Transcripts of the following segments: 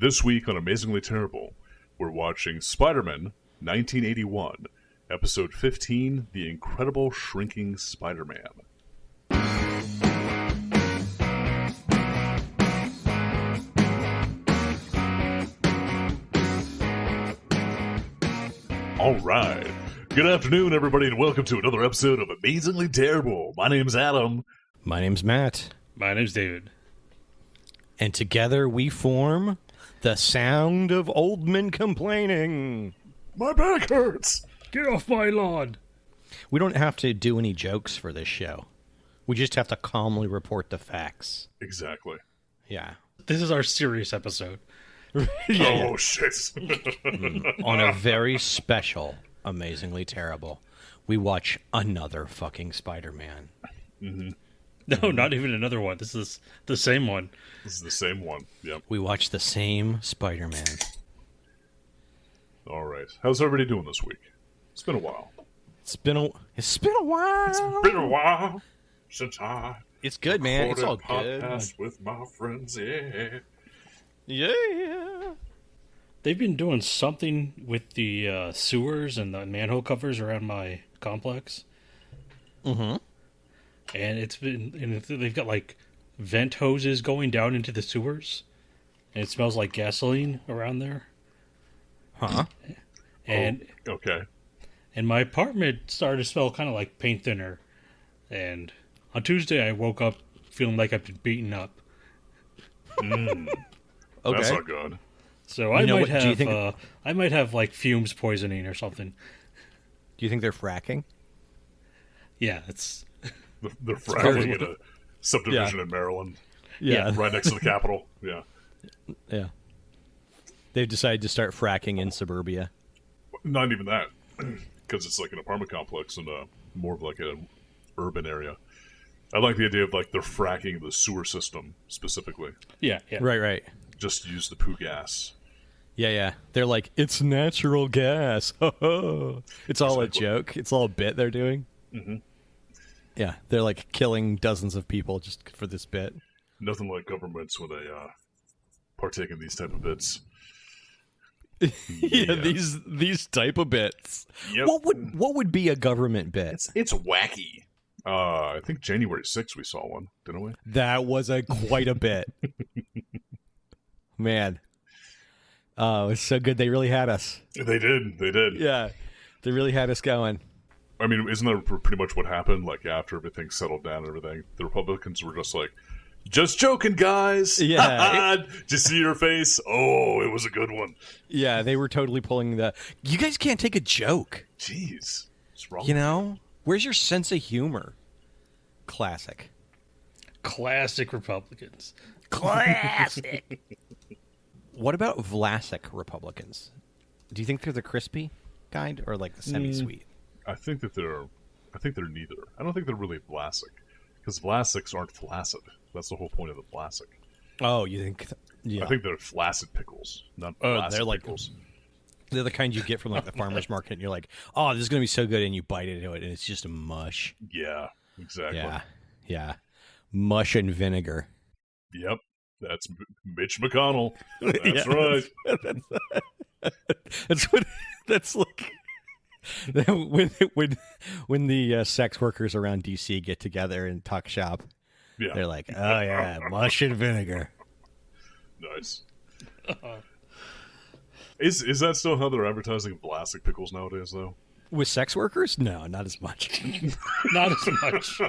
This week on Amazingly Terrible, we're watching Spider-Man 1981, Episode 15, The Incredible Shrinking Spiderman. Alright, good afternoon everybody and welcome to another episode of Amazingly Terrible. My name's Adam. My name's Matt. My name's David. And together we form the sound of old men complaining. My back hurts! Get off my lawn! We don't have to do any jokes for this show. We just have to calmly report the facts. Exactly. Yeah. This is our serious episode. Oh, shit. On a very special, Amazingly Terrible, we watch another fucking Spider-Man. Mm-hmm. No, not even another one. This is the same one. This is the same one. Yep. We watch the same Spider-Man. All right. How's everybody doing this week? It's been a while. It's been a while. It's been a while since I It's good, man. It's all recorded good. podcast with my friends. Yeah. Yeah. They've been doing something with the sewers and the manhole covers around my complex. Mm-hmm. And they've got like vent hoses going down into the sewers. And it smells like gasoline around there. Huh? And Okay. And my apartment started to smell kind of like paint thinner. And on Tuesday, I woke up feeling like I've been beaten up. Okay. That's not good. So I might have, do you think... I might have like fumes poisoning or something. Do you think they're fracking? Yeah, it's They're fracking in a subdivision in Maryland. Yeah. Right next to the Capitol. Yeah. Yeah. They've decided to start fracking in suburbia. Not even that. Because it's like an apartment complex and more of like an urban area. I like the idea of like they're fracking the sewer system specifically. yeah. Right. Just to use the poo gas. Yeah. They're like, it's natural gas. It's all a joke. It's all a bit they're doing. Mm-hmm. Yeah, they're like killing dozens of people just for this bit. Nothing like governments when they partake in these type of bits. Yeah, these type of bits. Yep. What would be a government bit? It's wacky. I think January 6th we saw one, didn't we? That was quite a bit. Man. Oh, it's so good. They really had us. They did. Yeah, they really had us going. I mean, isn't that pretty much what happened? Like, after everything settled down and everything, the Republicans were just like, just joking, guys. Yeah. Did you see your face? Oh, it was a good one. Yeah, they were totally pulling the, you guys can't take a joke. Jeez. What's wrong? You know? Where's your sense of humor? Classic Republicans. Classic. What about Vlasic Republicans? Do you think they're the crispy kind or like the semi-sweet? I think they're neither. I don't think they're really Vlasic. Because Vlasics aren't flaccid. That's the whole point of the Vlasic. Oh, you think? Yeah. I think they're flaccid pickles, not Oh, Vlasic they're like pickles. they're the kind you get from like the farmer's market, and you're like, oh, this is gonna be so good, and you bite into it, and it's just a mush. Yeah, exactly. Yeah, mush and vinegar. Yep, that's Mitch McConnell. That's Yeah, right. That's what. That's like when the sex workers around DC get together and talk shop. Yeah, They're like, oh yeah, mush and vinegar. nice. Is that still how they're advertising Vlasic pickles nowadays, though? With sex workers? No, not as much. Not as much.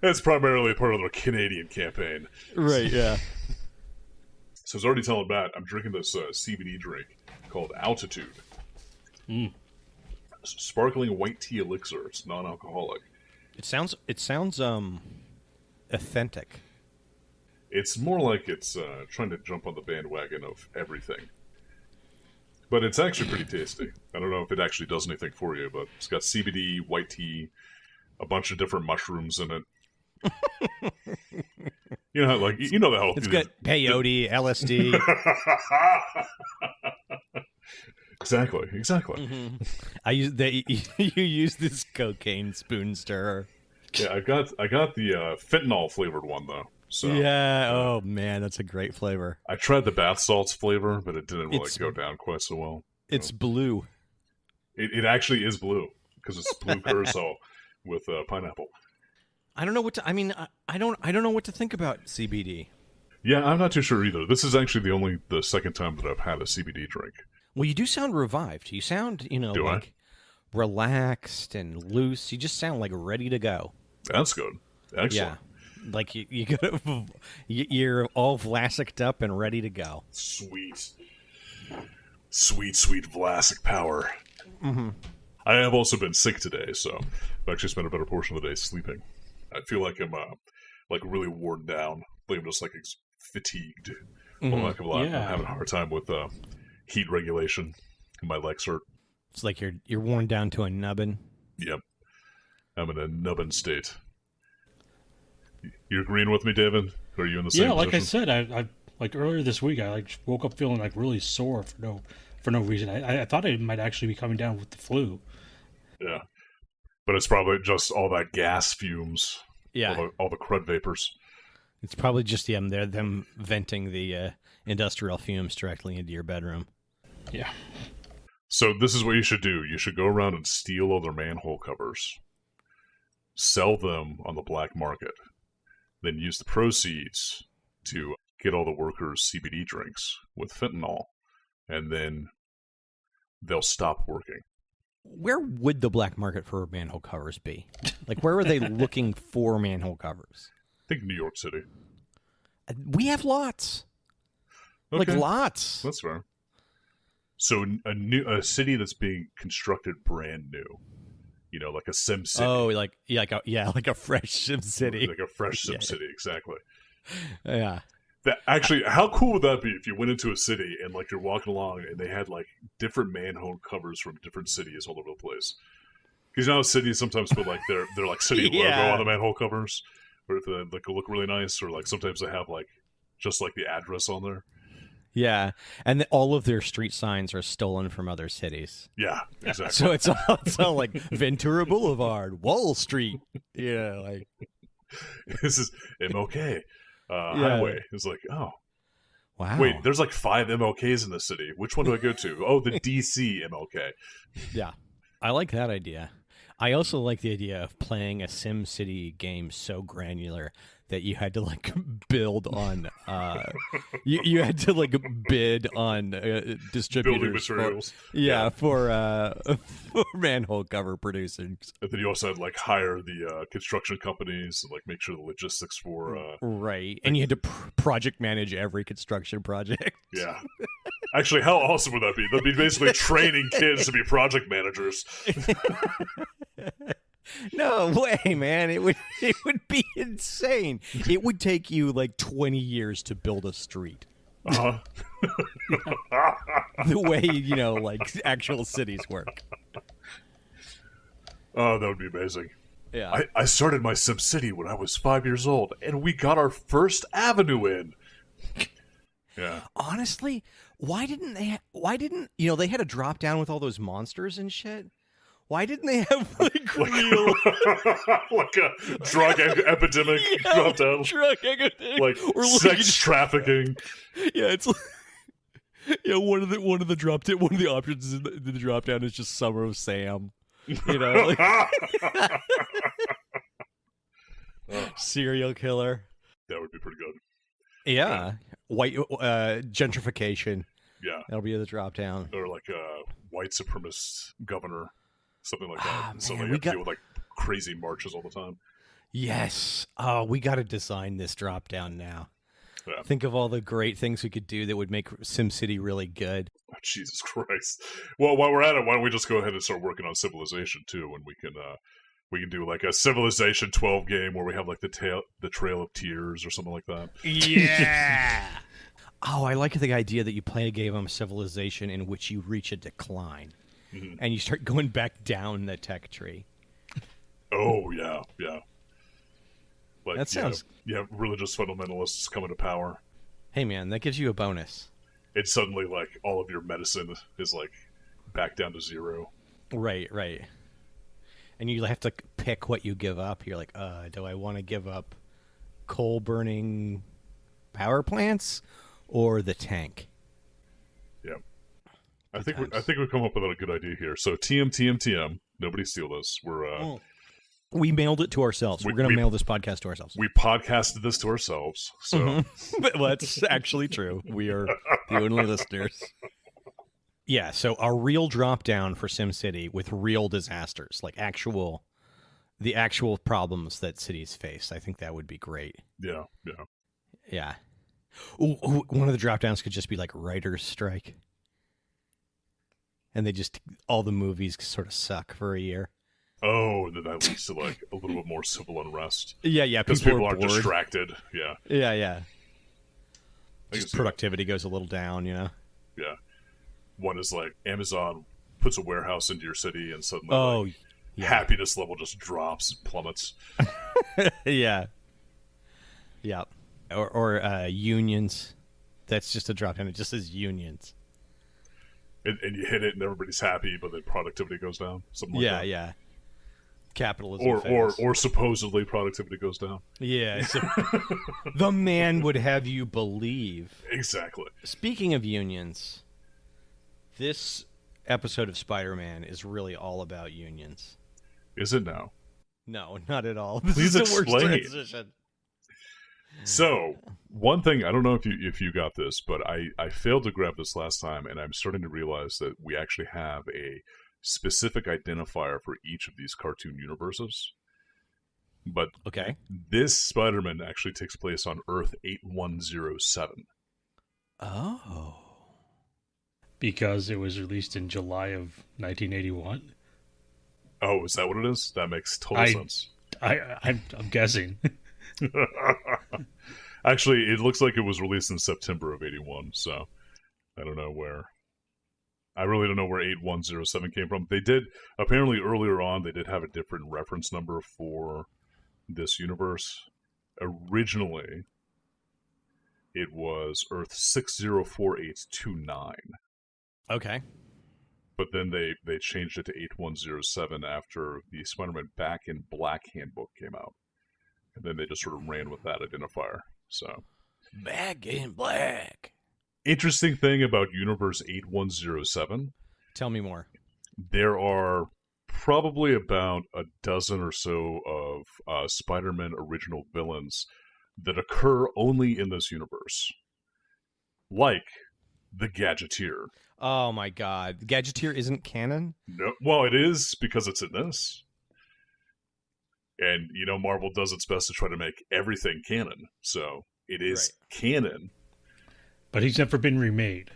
That's primarily part of their Canadian campaign. Right, yeah. So I was already telling Matt, I'm drinking this CBD drink called Altitude. Sparkling white tea elixir. It's non-alcoholic. It sounds authentic. It's more like it's trying to jump on the bandwagon of everything. But it's actually pretty tasty. I don't know if it actually does anything for you, but it's got CBD, white tea, a bunch of different mushrooms in it. You know, like you know the health. It's got peyote, LSD. Exactly. Mm-hmm. You use this cocaine spoon stirrer. Yeah, I got the fentanyl flavored one though. So Yeah. Oh man, that's a great flavor. I tried the bath salts flavor, but it didn't really It's- go down quite so well. It's blue. It actually is blue because it's blue curacao with pineapple. I don't know what to. I mean, I don't know what to think about CBD. Yeah, I'm not too sure either. This is actually the second time that I've had a CBD drink. Well, you do sound revived. You sound, Do I? like relaxed and loose. You just sound like ready to go. That's good. Excellent. Yeah. Like you're all Vlasicked up and ready to go. Sweet. Sweet Vlasic power. Mm-hmm. I have also been sick today, so I've actually spent a better portion of the day sleeping. I feel like I'm like really worn down. Like I'm just like fatigued. Mm-hmm. Well, like a lot. Yeah. I'm having a hard time with heat regulation. My legs hurt. It's like you're worn down to a nubbin. Yep. I'm in a nubbin state. You're agreeing with me, David? Or are you in the same Yeah, like position? I said, I like earlier this week, I like woke up feeling like really sore for no reason. I thought it might actually be coming down with the flu. Yeah. But it's probably just all that gas fumes. Yeah. All the crud vapors. It's probably just them venting the industrial fumes directly into your bedroom. Yeah. So this is what you should do. You should go around and steal all their manhole covers. Sell them on the black market. Then use the proceeds to get all the workers CBD drinks with fentanyl. And then they'll stop working. Where would the black market for manhole covers be? Like, where are they looking for manhole covers? I think New York City. We have lots. Okay. Like, lots. That's fair. So a city that's being constructed brand new. You know, like a Sim City. Oh, like a fresh Sim City. Like a fresh Sim Yeah. City, exactly. Yeah. That actually, how cool would that be if you went into a city and like you're walking along and they had like different manhole covers from different cities all over the place? Because you know how cities sometimes put like their like city Yeah. logo on the manhole covers, or if they like look really nice, or like sometimes they have like just like the address on there. Yeah. And all of their street signs are stolen from other cities. Yeah, exactly. So it's all like Ventura Boulevard, Wall Street. Yeah, like This is MLK highway. It's like, oh, wow. wait, there's like 5 MLKs in the city. Which one do I go to? Oh, the DC MLK. Yeah. I like that idea. I also like the idea of playing a Sim City game so granular that you had to like build on you had to like bid on distributors Building materials. for manhole cover producers. And then you also had like hire the construction companies and like make sure the logistics for Right. And you had to project manage every construction project. yeah. Actually, how awesome would that be? That'd be basically training kids to be project managers. No way, man. It would be insane. It would take you like 20 years to build a street. Uh-huh. The way, like actual cities work. Oh, that would be amazing. Yeah. I started my SimCity when I was 5 years old, and we got our first avenue in. Yeah. Honestly, why didn't they had a drop down with all those monsters and shit? Why didn't they have like real like a drug epidemic drop down? drug epidemic? Like Or sex trafficking. Yeah, it's like, one of the drop down, one of the options in the drop down is just Summer of Sam. Like serial killer. That would be pretty good. Yeah. White gentrification. Yeah. That'll be the drop down. Or like a white supremacist governor. Something like that. So man, they have to deal with like crazy marches all the time. Yes. Oh, we got to design this drop down now. Yeah. Think of all the great things we could do that would make SimCity really good. Oh, Jesus Christ. Well, while we're at it, why don't we just go ahead and start working on Civilization too, and we can do like a Civilization 12 game where we have like the Trail of Tears or something like that. Yeah. Oh, I like the idea that you play a game of Civilization in which you reach a decline. Mm-hmm. And you start going back down the tech tree. Oh, yeah, yeah. Like, that sounds... Yeah, religious fundamentalists coming to power. Hey, man, that gives you a bonus. It's suddenly like all of your medicine is like back down to 0. Right. And you have to pick what you give up. You're like, do I want to give up coal-burning power plants or the tank. Yeah. I think we've come up with a good idea here. So TM. Nobody steal this. We mailed it to ourselves. We're going to mail this podcast to ourselves. We podcasted this to ourselves. So But that's actually true. We are the only listeners. Yeah, so a real drop down for SimCity with real disasters, like the actual problems that cities face. I think that would be great. Yeah. Yeah. Ooh, one of the drop downs could just be like writer's strike. And all the movies sort of suck for a year. Oh, then that leads to like a little bit more civil unrest. Yeah. Because people are are distracted. Yeah. Yeah. Just productivity goes a little down, you know? Yeah. One is like Amazon puts a warehouse into your city and suddenly happiness level just drops and plummets. Yeah. Or unions. That's just a drop down. It just says unions. And you hit it and everybody's happy, but then productivity goes down. Something like that. Yeah. Capitalism or supposedly productivity goes down. Yeah. The man would have you believe. Exactly. Speaking of unions, this episode of Spider-Man is really all about unions. Is it now? No, not at all. This Please is the worst explain. transition. So, one thing, I don't know if you got this, but I failed to grab this last time, and I'm starting to realize that we actually have a specific identifier for each of these cartoon universes. But okay, this Spider-Man actually takes place on Earth 8107. Oh. Because it was released in July of 1981. Oh, is that what it is? That makes total sense. I'm guessing. Actually, it looks like it was released in September of 81, so I don't know where. I really don't know where 8107 came from. They did, apparently earlier on, they did have a different reference number for this universe. Originally, it was Earth 604829. Okay. But then they changed it to 8107 after the Spider-Man Back in Black handbook came out. And then they just sort of ran with that identifier. So, Back in Black. Interesting thing about Universe 8107. Tell me more. There are probably about a dozen or so of Spider-Man original villains that occur only in this universe. Like the Gadgeteer. Oh my god. The Gadgeteer isn't canon? No, well, it is because it's in this. And, you know, Marvel does its best to try to make everything canon. So, it is canon. But he's never been remade.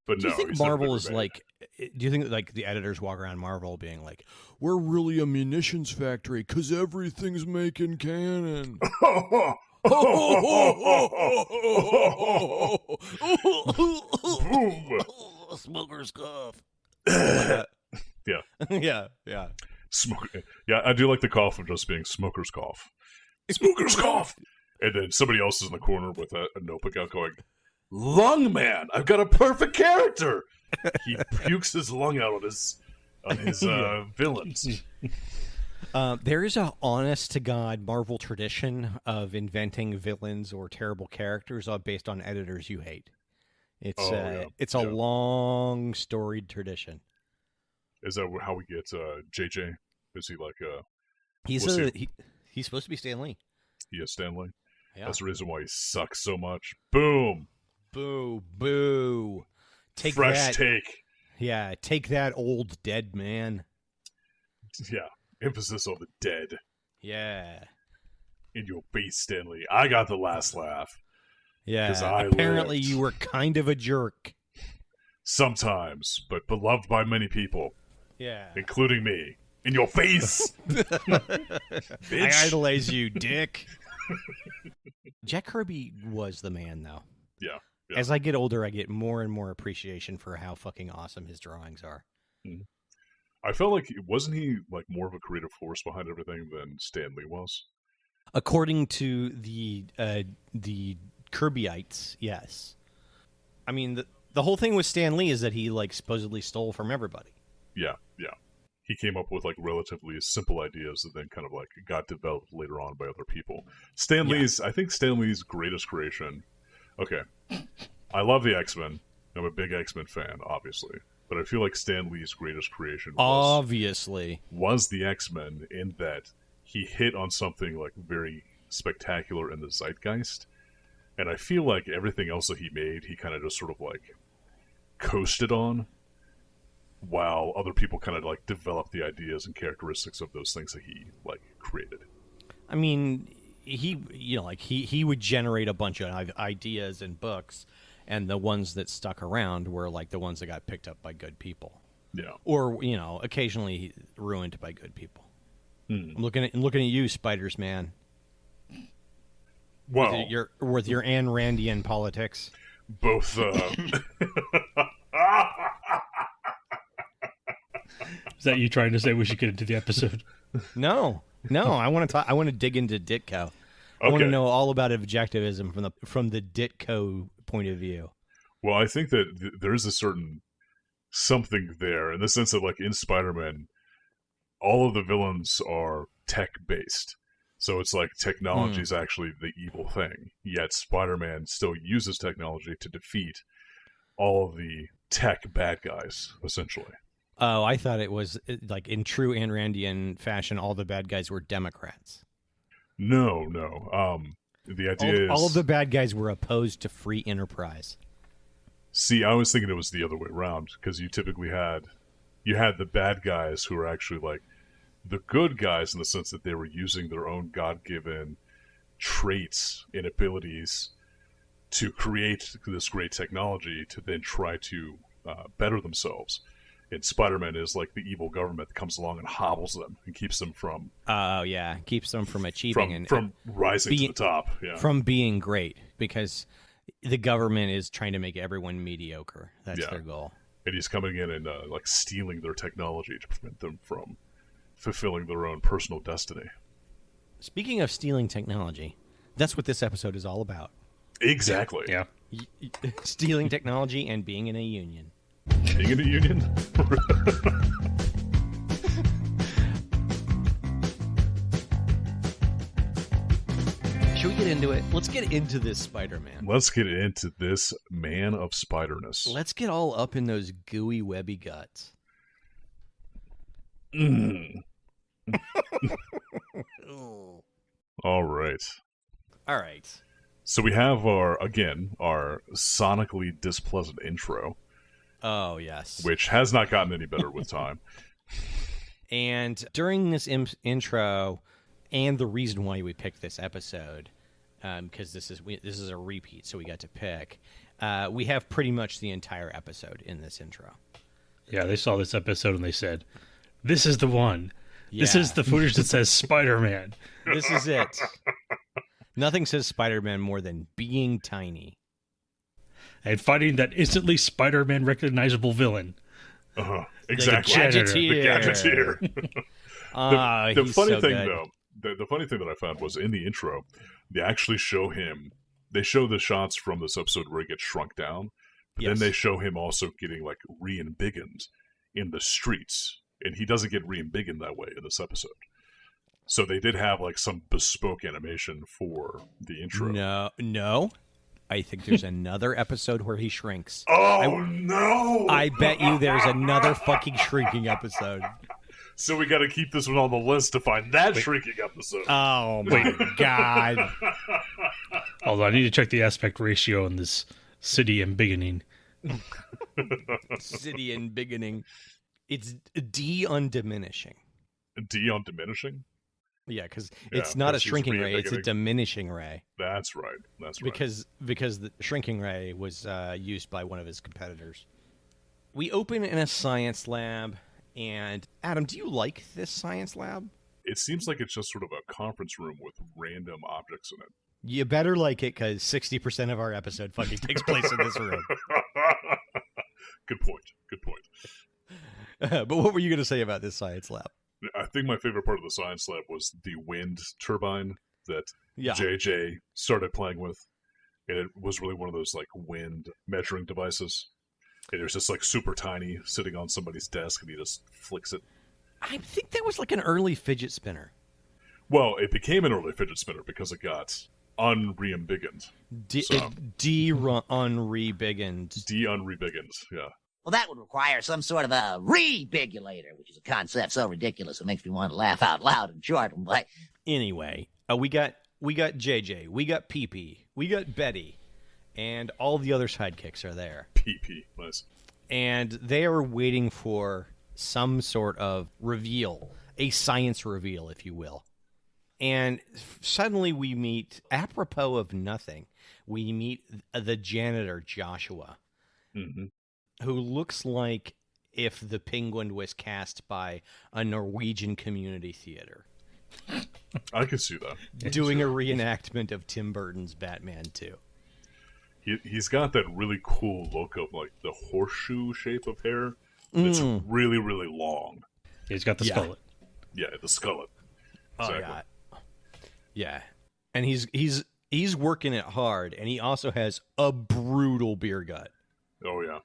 But do you think Marvel is like... Do you think like the editors walk around Marvel being like, we're really a munitions factory because everything's making canon? Boom! Smoker's cough. Yeah. Yeah. Yeah, I do like the cough of just being smoker's cough. Smoker's cough! And then somebody else is in the corner with a notebook out going, Lung Man! I've got a perfect character! He pukes his lung out on his villains. There is a honest-to-God Marvel tradition of inventing villains or terrible characters based on editors you hate. It's a long, storied tradition. Is that how we get JJ? Is he like he's supposed to be Stan Lee. He is Stan Lee? Yeah. That's the reason why he sucks so much. Boom! Boo, boo. Take Fresh that. take. Yeah, take that, old dead man. Yeah, emphasis on the dead. Yeah. In your face, Stanley. I got the last laugh. Yeah, I apparently lived. you were kind of a jerk. Sometimes, but beloved by many people. Yeah. Including me. In your face! I idolize you, dick. Jack Kirby was the man, though. Yeah. As I get older, I get more and more appreciation for how fucking awesome his drawings are. Mm-hmm. I felt like, wasn't he like more of a creative force behind everything than Stan Lee was? According to the Kirbyites, yes. I mean, the whole thing with Stan Lee is that he like supposedly stole from everybody. Yeah. he came up with like relatively simple ideas that then kind of like got developed later on by other people. I think Stan Lee's greatest creation. Okay, I love the X-Men. I'm a big X-Men fan, obviously, but I feel like Stan Lee's greatest creation was the X-Men, in that he hit on something like very spectacular in the zeitgeist, and I feel like everything else that he made, he kind of just sort of like coasted on, while other people kind of like developed the ideas and characteristics of those things that he like created. I mean, he would generate a bunch of ideas in books, and the ones that stuck around were like the ones that got picked up by good people. Yeah. Or, occasionally ruined by good people. Hmm. I'm looking at you, Spiders Man. Well, with your Ayn Randian politics. Both Is that you trying to say we should get into the episode? No. I want to talk. I want to dig into Ditko. I want to know all about objectivism from the Ditko point of view. Well, I think that there's a certain something there in the sense that, like, in Spider-Man, all of the villains are tech-based. So it's like technology is actually the evil thing. Yet Spider-Man still uses technology to defeat all of the tech bad guys, essentially. Oh, I thought it was like in true Ayn Randian fashion, all the bad guys were Democrats. No. The idea is all of the bad guys were opposed to free enterprise. See, I was thinking it was the other way around, because you typically had the bad guys who were actually like the good guys in the sense that they were using their own God-given traits and abilities to create this great technology to then try to better themselves. And Spider-Man is like the evil government that comes along and hobbles them and keeps them from... keeps them from achieving from rising to the top. Yeah. From being great, because the government is trying to make everyone mediocre. That's their goal. And he's coming in and like stealing their technology to prevent them from fulfilling their own personal destiny. Speaking of stealing technology, that's what this episode is all about. Exactly. Yeah. Stealing technology and being in a union. Being in a union? Should we get into it? Let's get into this Spider-Man. Let's get into this man of spiderness. Let's get all up in those gooey, webby guts. All right. So we have our sonically displeasant intro. Oh, yes. Which has not gotten any better with time. And during this intro, and the reason why we picked this episode, because this is a repeat, so we got to pick, we have pretty much the entire episode in this intro. Yeah, they saw this episode and they said, this is the one. Yeah. This is the footage that says Spider-Man. This is it. Nothing says Spider-Man more than being tiny. And fighting that instantly Spider-Man recognizable villain. Exactly. The Gadgeteer. The he's funny so thing, good. though, the funny thing that I found was in the intro, they actually show him. They show the shots from this episode where he gets shrunk down, but then they show him also getting like re-embiggened in the streets, and he doesn't get re-embiggened that way in this episode. So they did have like some bespoke animation for the intro. No. I think there's another episode where he shrinks. No! I bet you there's another fucking shrinking episode. So we got to keep this one on the list to find that shrinking episode. Oh my god! Although I need to check the aspect ratio in this city embiggening. City embiggening. It's D on diminishing. D on diminishing? Yeah, because it's not a shrinking ray; it's a diminishing ray. That's right. Because the shrinking ray was used by one of his competitors. We open in a science lab, and Adam, do you like this science lab? It seems like it's just sort of a conference room with random objects in it. You better like it, because 60% of our episode fucking takes place in this room. Good point. But what were you going to say about this science lab? I think my favorite part of the science lab was the wind turbine that JJ started playing with. And it was really one of those like wind measuring devices. And it was just like super tiny, sitting on somebody's desk, and he just flicks it. I think that was like an early fidget spinner. Well, it became an early fidget spinner because it got unre-embiggened. De-unre-biggened. De-unre-biggened, yeah. Well, that would require some sort of a rebigulator, which is a concept so ridiculous it makes me want to laugh out loud and short. But Anyway, we got JJ, we got PP, we got Betty, and all the other sidekicks are there. PP, nice. And they are waiting for some sort of reveal, a science reveal, if you will. And suddenly we meet, apropos of nothing, we meet the janitor, Joshua, who looks like if the Penguin was cast by a Norwegian community theater. I can see that. Doing a reenactment of Tim Burton's Batman 2. He's got that really cool look of like the horseshoe shape of hair that's really, really long. He's got the skullet. Yeah, the skullet. Exactly. Oh, yeah. And he's working it hard, and he also has a brutal beer gut. Oh, yeah.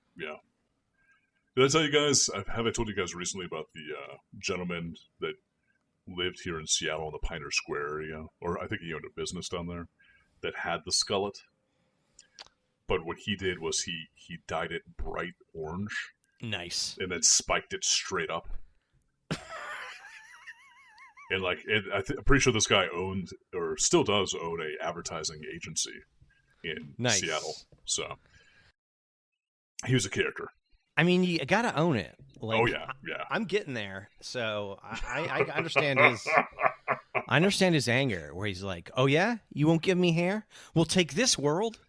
Did I tell you guys, have I told you guys recently about the gentleman that lived here in Seattle in the Pioneer Square area? Or I think he owned a business down there that had the skullet. But what he did was he dyed it bright orange. Nice. And then spiked it straight up. And like, I'm pretty sure this guy owned, or still does own, a advertising agency in Seattle. So he was a character. I mean, you gotta own it. Like, oh yeah. I'm getting there, so I understand his. I understand his anger, where he's like, "Oh yeah, you won't give me hair? We'll take this world."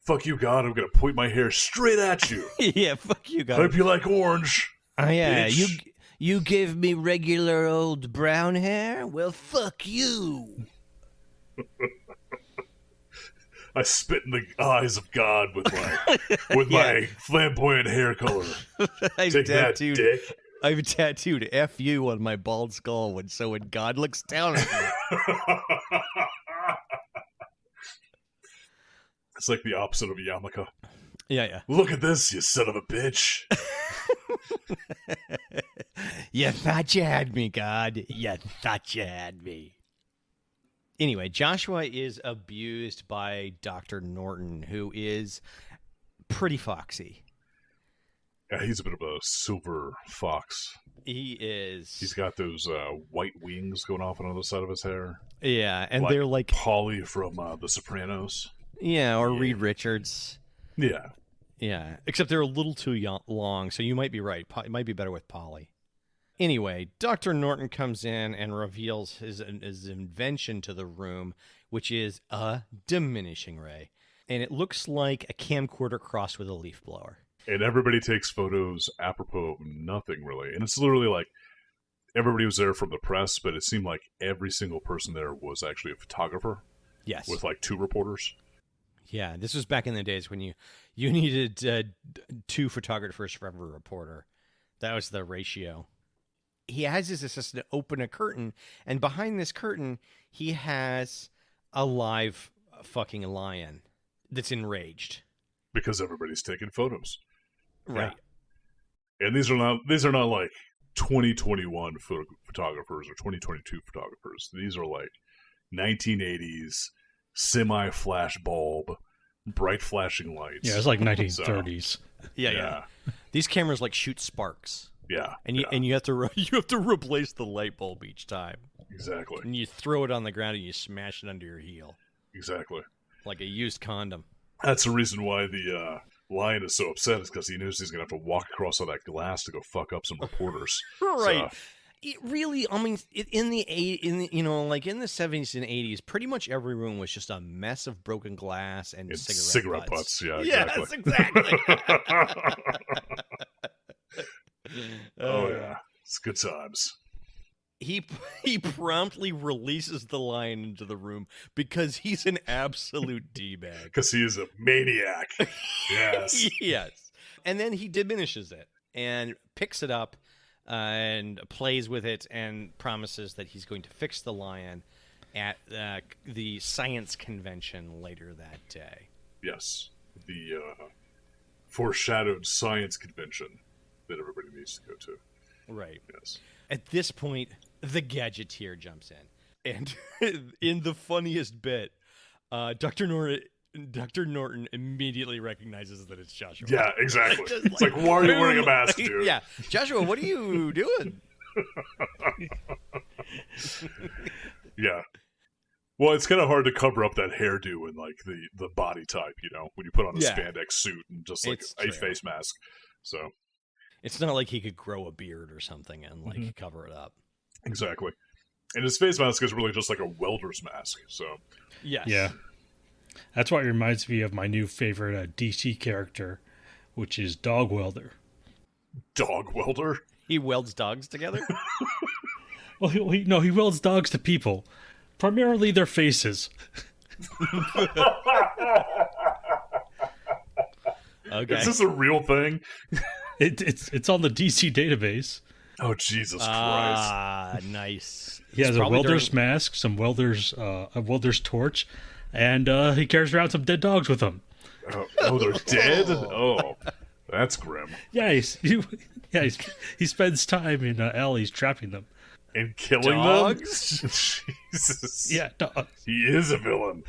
Fuck you, God! I'm gonna point my hair straight at you. Yeah, fuck you, God. Hope you like orange. Oh yeah, bitch. You give me regular old brown hair? Well, fuck you. I spit in the eyes of God with my flamboyant hair color. Take that, dick. I've tattooed F you on my bald skull when God looks down at me. It's like the opposite of Yamaka. Yeah. Look at this, you son of a bitch. You thought you had me, God. You thought you had me. Anyway, Joshua is abused by Dr. Norton, who is pretty foxy. Yeah, he's a bit of a silver fox. He is. He's got those white wings going off on the other side of his hair. Yeah, and they're like Polly from The Sopranos. Yeah, or Reed Richards. Yeah. Yeah, except they're a little too long, so you might be right. It might be better with Polly. Anyway, Dr. Norton comes in and reveals his invention to the room, which is a diminishing ray. And it looks like a camcorder crossed with a leaf blower. And everybody takes photos apropos of nothing, really. And it's literally like everybody was there from the press, but it seemed like every single person there was actually a photographer. Yes. With like 2 reporters. Yeah, this was back in the days when you needed 2 photographers for every reporter. That was the ratio. He has his assistant open a curtain, and behind this curtain, he has a live fucking lion that's enraged. Because everybody's taking photos. Right. Yeah. And these are not like 2021 photographers or 2022 photographers. These are like 1980s semi-flash bulb, bright flashing lights. Yeah, it's like 1930s. So, yeah. These cameras like shoot sparks. Yeah, and you have to replace the light bulb each time. Exactly. And you throw it on the ground and you smash it under your heel. Exactly. Like a used condom. That's the reason why the lion is so upset, is because he knows he's gonna have to walk across all that glass to go fuck up some reporters. Right. So, it really, I mean, in the 70s and 80s, pretty much every room was just a mess of broken glass and cigarette butts. Yeah, exactly. Yes, exactly. Oh yeah, it's good times. He promptly releases the lion into the room because he's an absolute d-bag. Because he is a maniac. Yes. Yes. And then he diminishes it and picks it up and plays with it and promises that he's going to fix the lion at the science convention later that day. Yes. The foreshadowed science convention that everybody needs to go to. Right. Yes. At this point, the Gadgeteer jumps in. And in the funniest bit, Dr. Norton immediately recognizes that it's Joshua. Yeah, exactly. Just It's like, why are you wearing a mask, dude? Yeah. Joshua, what are you doing? Yeah. Well, it's kind of hard to cover up that hairdo and like the body type, you know, when you put on a Yeah. spandex suit and just like It's a true. face mask. So It's not like he could grow a beard or something and like cover it up. exactly. And his face mask is really just like a welder's mask. So Yes. Yeah. That's what reminds me of my new favorite DC character, which is Dog Welder. dog welder. He welds dogs together? Well, he welds dogs to people, primarily their faces. Okay. Is this a real thing? It's on the DC database. Oh, Jesus Christ. Ah, nice. He has It's a probably welder's during- mask, a welder's torch, and he carries around some dead dogs with him. Oh, they're dead? Oh, that's grim. Yeah, he spends time in alleys trapping them. And killing Dogs? them? Jesus. Yeah, dogs. He is a villain.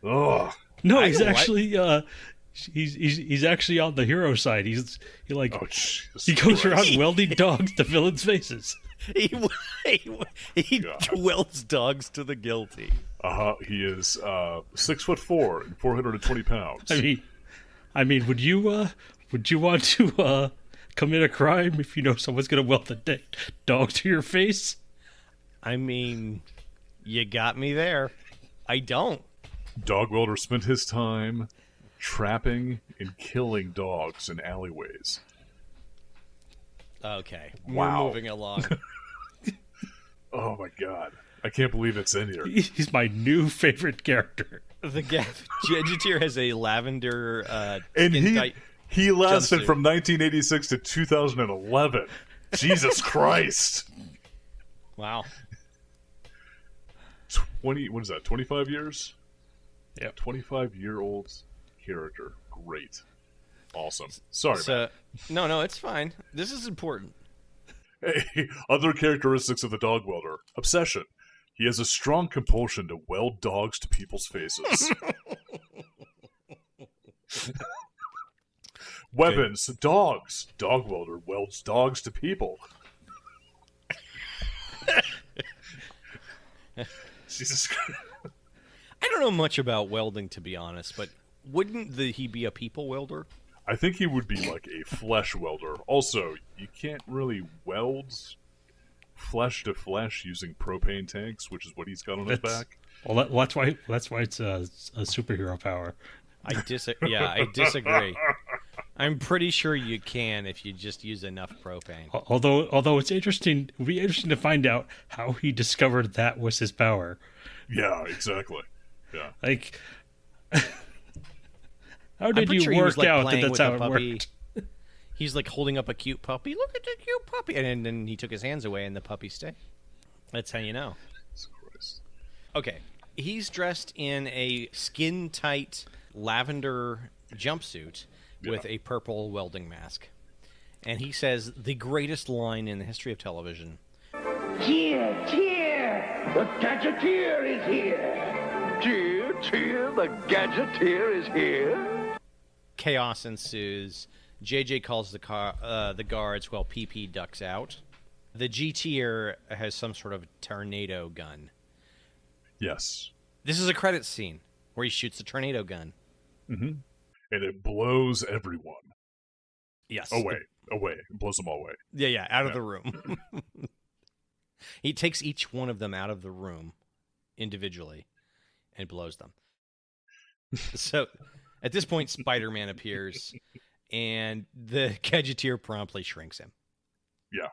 Oh. No, I he's don't actually he's actually on the hero side. He Oh, Jesus he goes Christ. around welding dogs to villains' faces. He God. welds dogs to the guilty. He is 6'4" and 420 pounds. I mean, would you want to commit a crime if you know someone's gonna weld a dead dog to your face? I mean, you got me there. I don't. Dog welder spent his time trapping and killing dogs in alleyways. Okay. Wow. We're moving along. Oh my god. I can't believe it's in here. He's my new favorite character. The Gadgeteer has a lavender And skin tight. he lasted jumpsuit. from 1986 to 2011. Jesus Christ. Wow. 25 years? Yep. 25-year-old character. Great. Awesome. Sorry, man. So, no, it's fine. This is important. Hey, other characteristics of the dog welder. Obsession. He has a strong compulsion to weld dogs to people's faces. Weapons. Dogs. Dog welder welds dogs to people. Jesus Christ. I don't know much about welding, to be honest, but wouldn't he be a people welder? I think he would be like a flesh welder. Also, you can't really weld flesh to flesh using propane tanks, which is what he's got on his back. Well, that's why it's a superhero power. I disagree. I'm pretty sure you can if you just use enough propane. Although it'd be interesting to find out how he discovered that was his power. Yeah, exactly. Yeah. Like, how I'm did pretty you sure he was, work like, out that playing that's with how a it puppy. worked? He's like holding up a cute puppy. Look at the cute puppy. And then he took his hands away and the puppy stayed. That's how you know. Jesus Christ. Okay. He's dressed in a skin-tight lavender jumpsuit with a purple welding mask. And he says the greatest line in the history of television. Cheer, cheer! The Gadgeteer is here! Cheer, cheer, the Gadgeteer is here. Chaos ensues. JJ calls the guards while PP ducks out. The G-tier has some sort of tornado gun. Yes. This is a credit scene where he shoots the tornado gun. Mm-hmm. And it blows everyone Yes. away. It blows them all away. Yeah, out of the room. He takes each one of them out of the room individually and blows them. So at this point, Spider-Man appears, and the Gadgeteer promptly shrinks him. Yeah.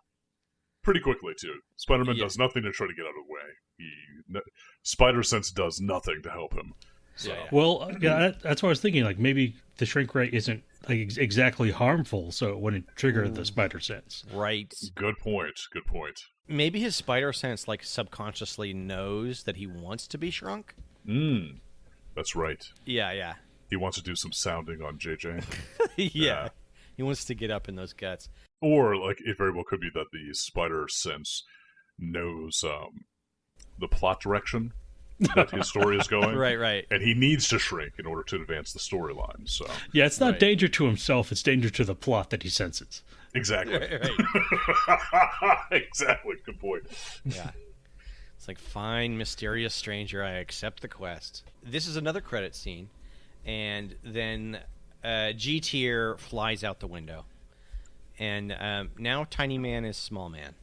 Pretty quickly, too. Spider-Man Yeah. does nothing to try to get out of the way. Spider-Sense does nothing to help him. So. Yeah. Well, yeah, that's what I was thinking. Like, maybe the shrink ray isn't like exactly harmful, so it wouldn't trigger the spider sense. Right. Good point. Maybe his spider sense, like, subconsciously knows that he wants to be shrunk. That's right. Yeah. He wants to do some sounding on JJ. Yeah. He wants to get up in those guts. Or, like, it very well could be that the spider sense knows the plot direction that his story is going. Right. And he needs to shrink in order to advance the storyline. So Yeah, it's not Right. danger to himself, it's danger to the plot that he senses. exactly. Right. Exactly. Good point. Yeah. It's like, fine, mysterious stranger, I accept the quest. This is another credit scene, and then G-Tier flies out the window. And now Tiny Man is Small Man.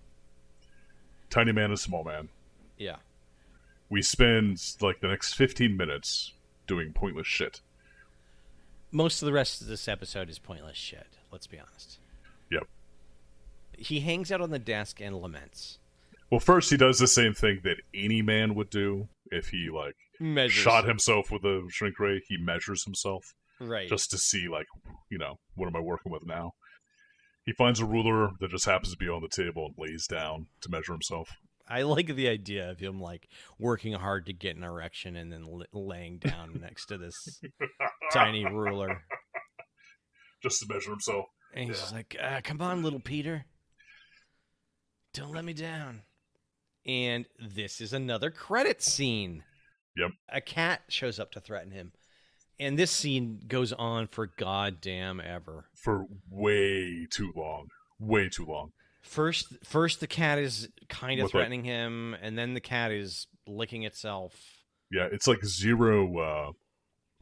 Tiny Man is Small Man. Yeah. We spend, like, the next 15 minutes doing pointless shit. Most of the rest of this episode is pointless shit, let's be honest. Yep. He hangs out on the desk and laments. Well, first he does the same thing that any man would do if he, like, Measures. shot himself with a shrink ray. He measures himself Right. just to see, like, what am I working with now? He finds a ruler that just happens to be on the table and lays down to measure himself. I like the idea of him, like, working hard to get an erection and then laying down next to this tiny ruler. Just to measure himself. And he's just like, come on, little Peter. Don't let me down. And this is another credit scene. Yep. A cat shows up to threaten him. And this scene goes on for goddamn ever. For way too long. Way too long. First the cat is kind of With, like- threatening him, and then the cat is licking itself. Yeah, it's like zero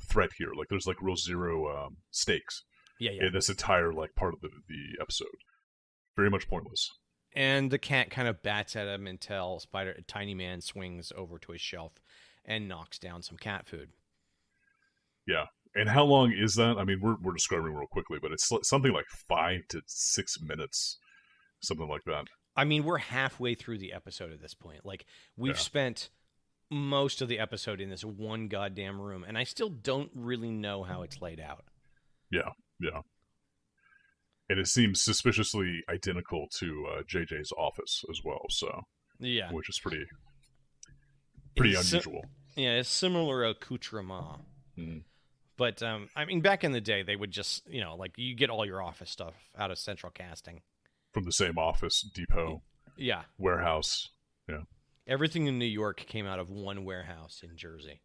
threat here. Like, there's, like, real zero stakes Yeah. in this entire, like, part of the episode. Very much pointless. And the cat kind of bats at him until Tiny Man swings over to his shelf and knocks down some cat food. Yeah. And how long is that? I mean, we're describing real quickly, but it's something like 5 to 6 minutes. Something like that. I mean, we're halfway through the episode at this point. Like, we've spent most of the episode in this one goddamn room, and I still don't really know how it's laid out. Yeah. And it seems suspiciously identical to JJ's office as well, so Yeah. which is pretty It's unusual. It's similar accoutrement. Mm. But, I mean, back in the day, they would just, like, you get all your office stuff out of central casting. From the same office, depot, Yeah. warehouse. Yeah. Everything in New York came out of one warehouse in Jersey.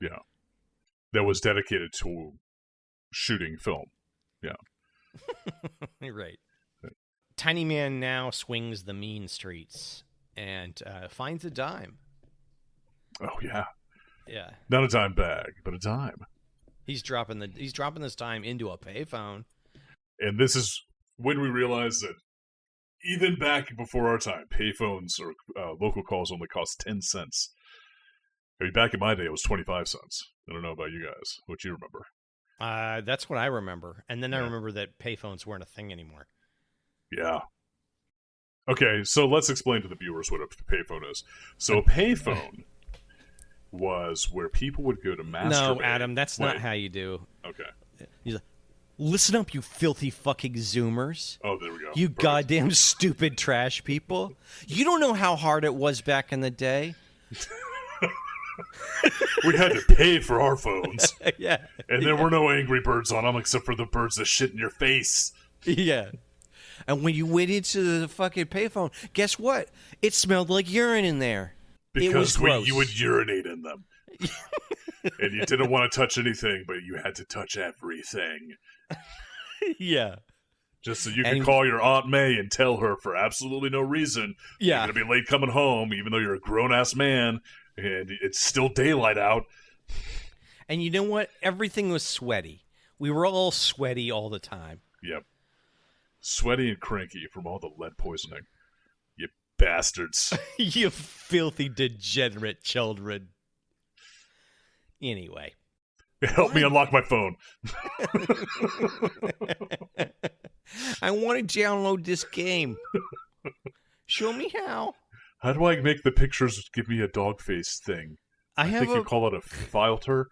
Yeah. That was dedicated to shooting film. Yeah. Right. Tiny Man now swings the mean streets and finds a dime. Oh, yeah. Yeah. Not a dime bag, but a dime. He's dropping this dime into a payphone. And this is when we realize that even back before our time, payphones or local calls only cost 10 cents. I mean, back in my day, it was 25 cents. I don't know about you guys. What you remember? That's what I remember. And then I Yeah. remember that payphones weren't a thing anymore. Yeah. Okay, so let's explain to the viewers what a payphone is. So a payphone was where people would go to masturbate. No, Adam, that's not Wait. how you do. Okay. He's like, listen up, you filthy fucking Zoomers. Oh, there we go. You Perfect. goddamn stupid trash people. You don't know how hard it was back in the day. We had to pay for our phones. Yeah. And there were no Angry Birds on them except for the birds that shit in your face. Yeah. And when you went into the fucking payphone, guess what? It smelled like urine in there. It was Because gross. you would urinate in them. And you didn't want to touch anything, but you had to touch everything. Yeah. Just so you And- could call your Aunt May and tell her for absolutely no reason Yeah. you're going to be late coming home, even though you're a grown-ass man, and it's still daylight out. And you know what? Everything was sweaty. We were all sweaty all the time. Yep. Sweaty and cranky from all the lead poisoning. You bastards. You filthy, degenerate children. Anyway. Help me unlock my phone. I want to download this game. Show me how. How do I make the pictures give me a dog face thing? I I think you call it a filter.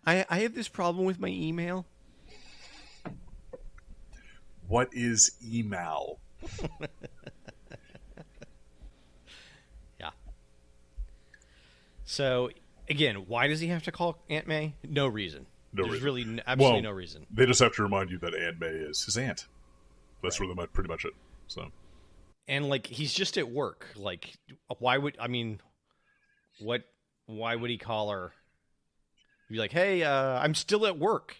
I have this problem with my email. What is email? Yeah. So, again, why does he have to call Aunt May? No reason. No There's reason. really absolutely no reason. They just have to remind you that Aunt May is his aunt. That's really pretty much it. So, and like he's just at work. Like, why would Why would he call her? Be like, hey, I'm still at work.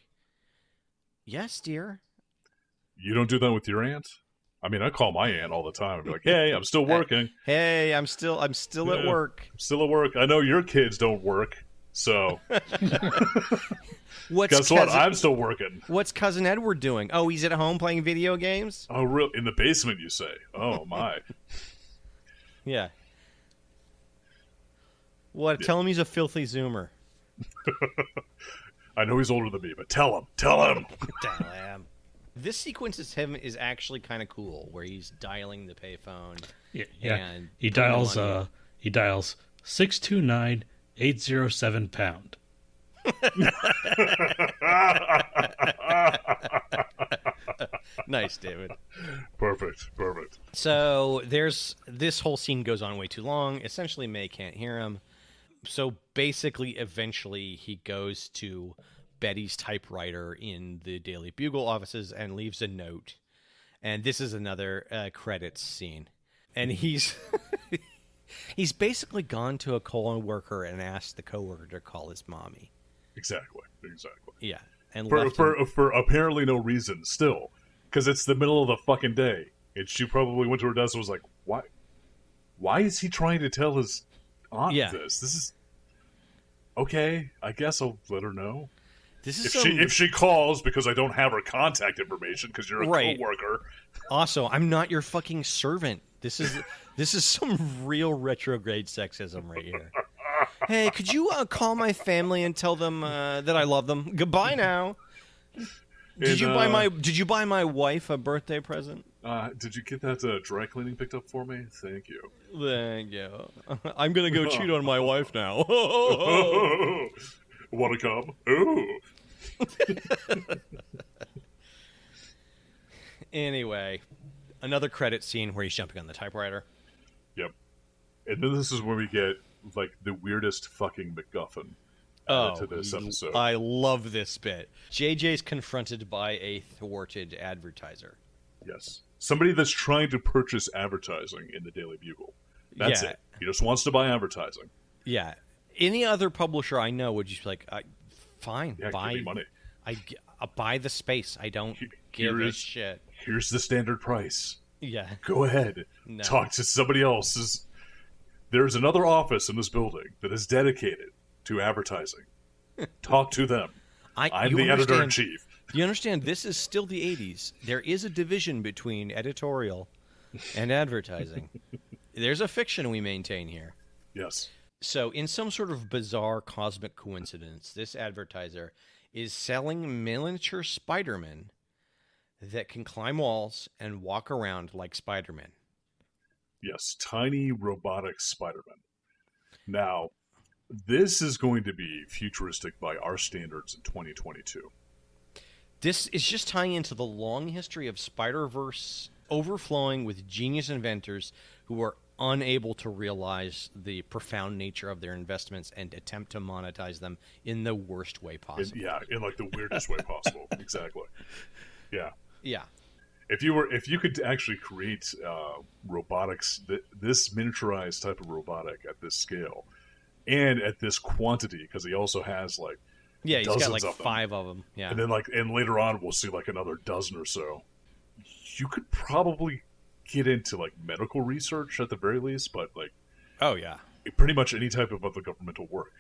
Yes, dear. you don't do that with your aunt? I mean, I call my aunt all the time and be like, hey, I'm still working. Hey, I'm still at work. I'm still at work. I know your kids don't work, so guess what? I'm still working. What's Cousin Edward doing? Oh, he's at home playing video games? Oh, real in the basement, you say? Oh, my. Yeah. What? Yeah. Tell him he's a filthy Zoomer. I know he's older than me, but tell him. Tell him. This sequence is actually kind of cool, where he's dialing the payphone. Yeah. And he dials 629-807 pound. Nice, David. Perfect. So this whole scene goes on way too long. Essentially, May can't hear him. So basically, eventually, he goes to Betty's typewriter in the Daily Bugle offices and leaves a note. And this is another credits scene. And he's he's basically gone to a co-worker and asked the co-worker to call his mommy. Exactly. Yeah. And for apparently no reason still. Because it's the middle of the fucking day. And she probably went to her desk and was like, why is he trying to tell his aunt this? This is... Okay, I guess I'll let her know. If she calls because I don't have her contact information because you're a coworker. Also, I'm not your fucking servant. This is some real retrograde sexism right here. Hey, could you call my family and tell them that I love them? Goodbye now. Did you buy my wife a birthday present? Did you get that dry cleaning picked up for me? Thank you. Thank you. I'm gonna go cheat on my wife now. Want to come? Ooh. Anyway, another credit scene where he's jumping on the typewriter. Yep. And then this is where we get like the weirdest fucking MacGuffin to this episode. I love this bit. JJ's confronted by a thwarted advertiser. Yes. Somebody that's trying to purchase advertising in the Daily Bugle. That's it. He just wants to buy advertising. Yeah. Any other publisher I know would just be like, fine, buy give me money. I buy the space. I don't give a shit. Here's the standard price. Yeah. Go ahead. No. Talk to somebody else. There's another office in this building that is dedicated to advertising. Talk to them. I'm the editor-in-chief. You understand, this is still the 80s. There is a division between editorial and advertising. There's a fiction we maintain here. Yes. So, in some sort of bizarre cosmic coincidence, this advertiser is selling miniature Spidermen that can climb walls and walk around like Spider-Man. Yes, tiny robotic Spider-Man. Now, this is going to be futuristic by our standards in 2022. This is just tying into the long history of Spider-Verse overflowing with genius inventors who are unable to realize the profound nature of their investments and attempt to monetize them in the worst way possible. In like the weirdest way possible. Exactly. Yeah. Yeah. If you could actually create robotics, this miniaturized type of robotic at this scale and at this quantity, because he also has like he's got like 5 of them. Yeah, and then and later on we'll see like another dozen or so. You could probably get into like medical research at the very least, but like pretty much any type of other governmental work,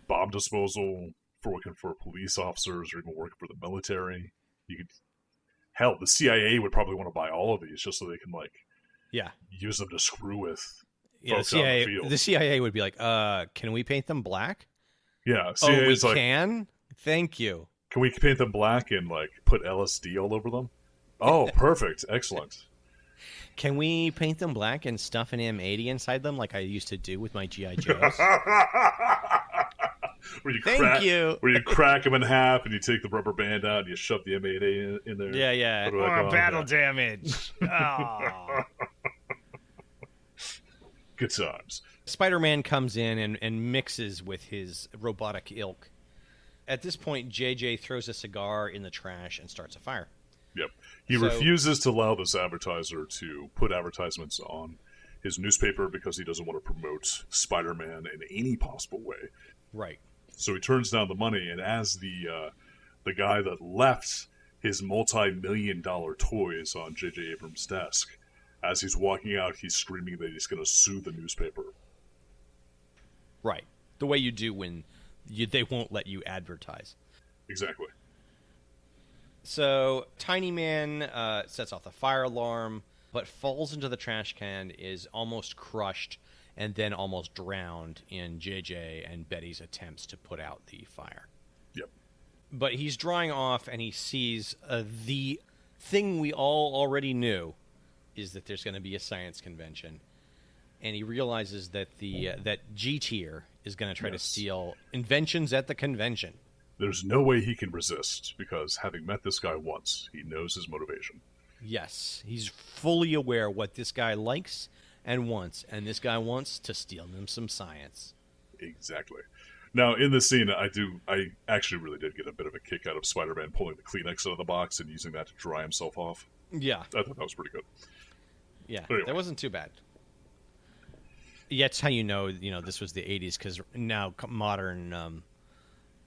bomb disposal, for working for police officers or even working for the military. You could. Hell, the CIA would probably want to buy all of these just so they can, use them to screw with folks out in the field. The CIA would be like, can we paint them black? Yeah. We can? Thank you. Can we paint them black and, put LSD all over them? Oh, perfect. Excellent. Can we paint them black and stuff an M80 inside them like I used to do with my G.I. Joes? Where you crack them in half and you take the rubber band out and you shove the M8A in there. Yeah. Battle damage. Oh. Good times. Spider-Man comes in and mixes with his robotic ilk. At this point, JJ throws a cigar in the trash and starts a fire. Yep. He refuses to allow this advertiser to put advertisements on his newspaper because he doesn't want to promote Spider-Man in any possible way. Right. So he turns down the money, and as the guy that left his multi-million-dollar toys on J.J. Abrams' desk, as he's walking out, he's screaming that he's going to sue the newspaper. Right. The way you do when they won't let you advertise. Exactly. So Tiny Man sets off the fire alarm, but falls into the trash can, is almost crushed, and then almost drowned in JJ and Betty's attempts to put out the fire. Yep. But he's drying off, and he sees the thing we all already knew is that there's going to be a science convention. And he realizes that that G-Tier is going to try to steal inventions at the convention. There's no way he can resist, because having met this guy once, he knows his motivation. Yes, he's fully aware what this guy likes and wants, and this guy wants to steal him some science. Exactly. Now, in this scene, I actually really did get a bit of a kick out of Spider-Man pulling the Kleenex out of the box and using that to dry himself off. Yeah. I thought that was pretty good. Yeah, anyway. That wasn't too bad. Yeah, it's how you know this was the 80s, because now modern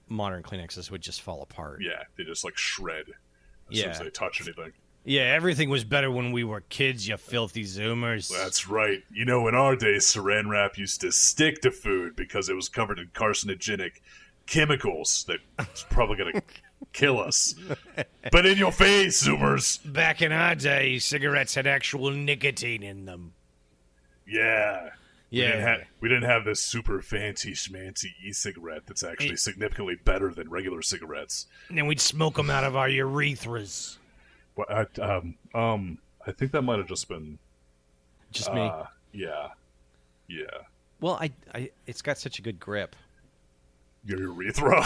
Kleenexes would just fall apart. Yeah, they just, shred as soon as they touch anything. Yeah, everything was better when we were kids, you filthy Zoomers. That's right. In our days, saran wrap used to stick to food because it was covered in carcinogenic chemicals that was probably going to kill us. But in your face, Zoomers! Back in our day, cigarettes had actual nicotine in them. Yeah. Yeah. We didn't have this super fancy schmancy e-cigarette that's actually significantly better than regular cigarettes. And then we'd smoke them out of our urethras. Well, I think that might have just been... Just me? Yeah. Well, it's got such a good grip. Your urethra?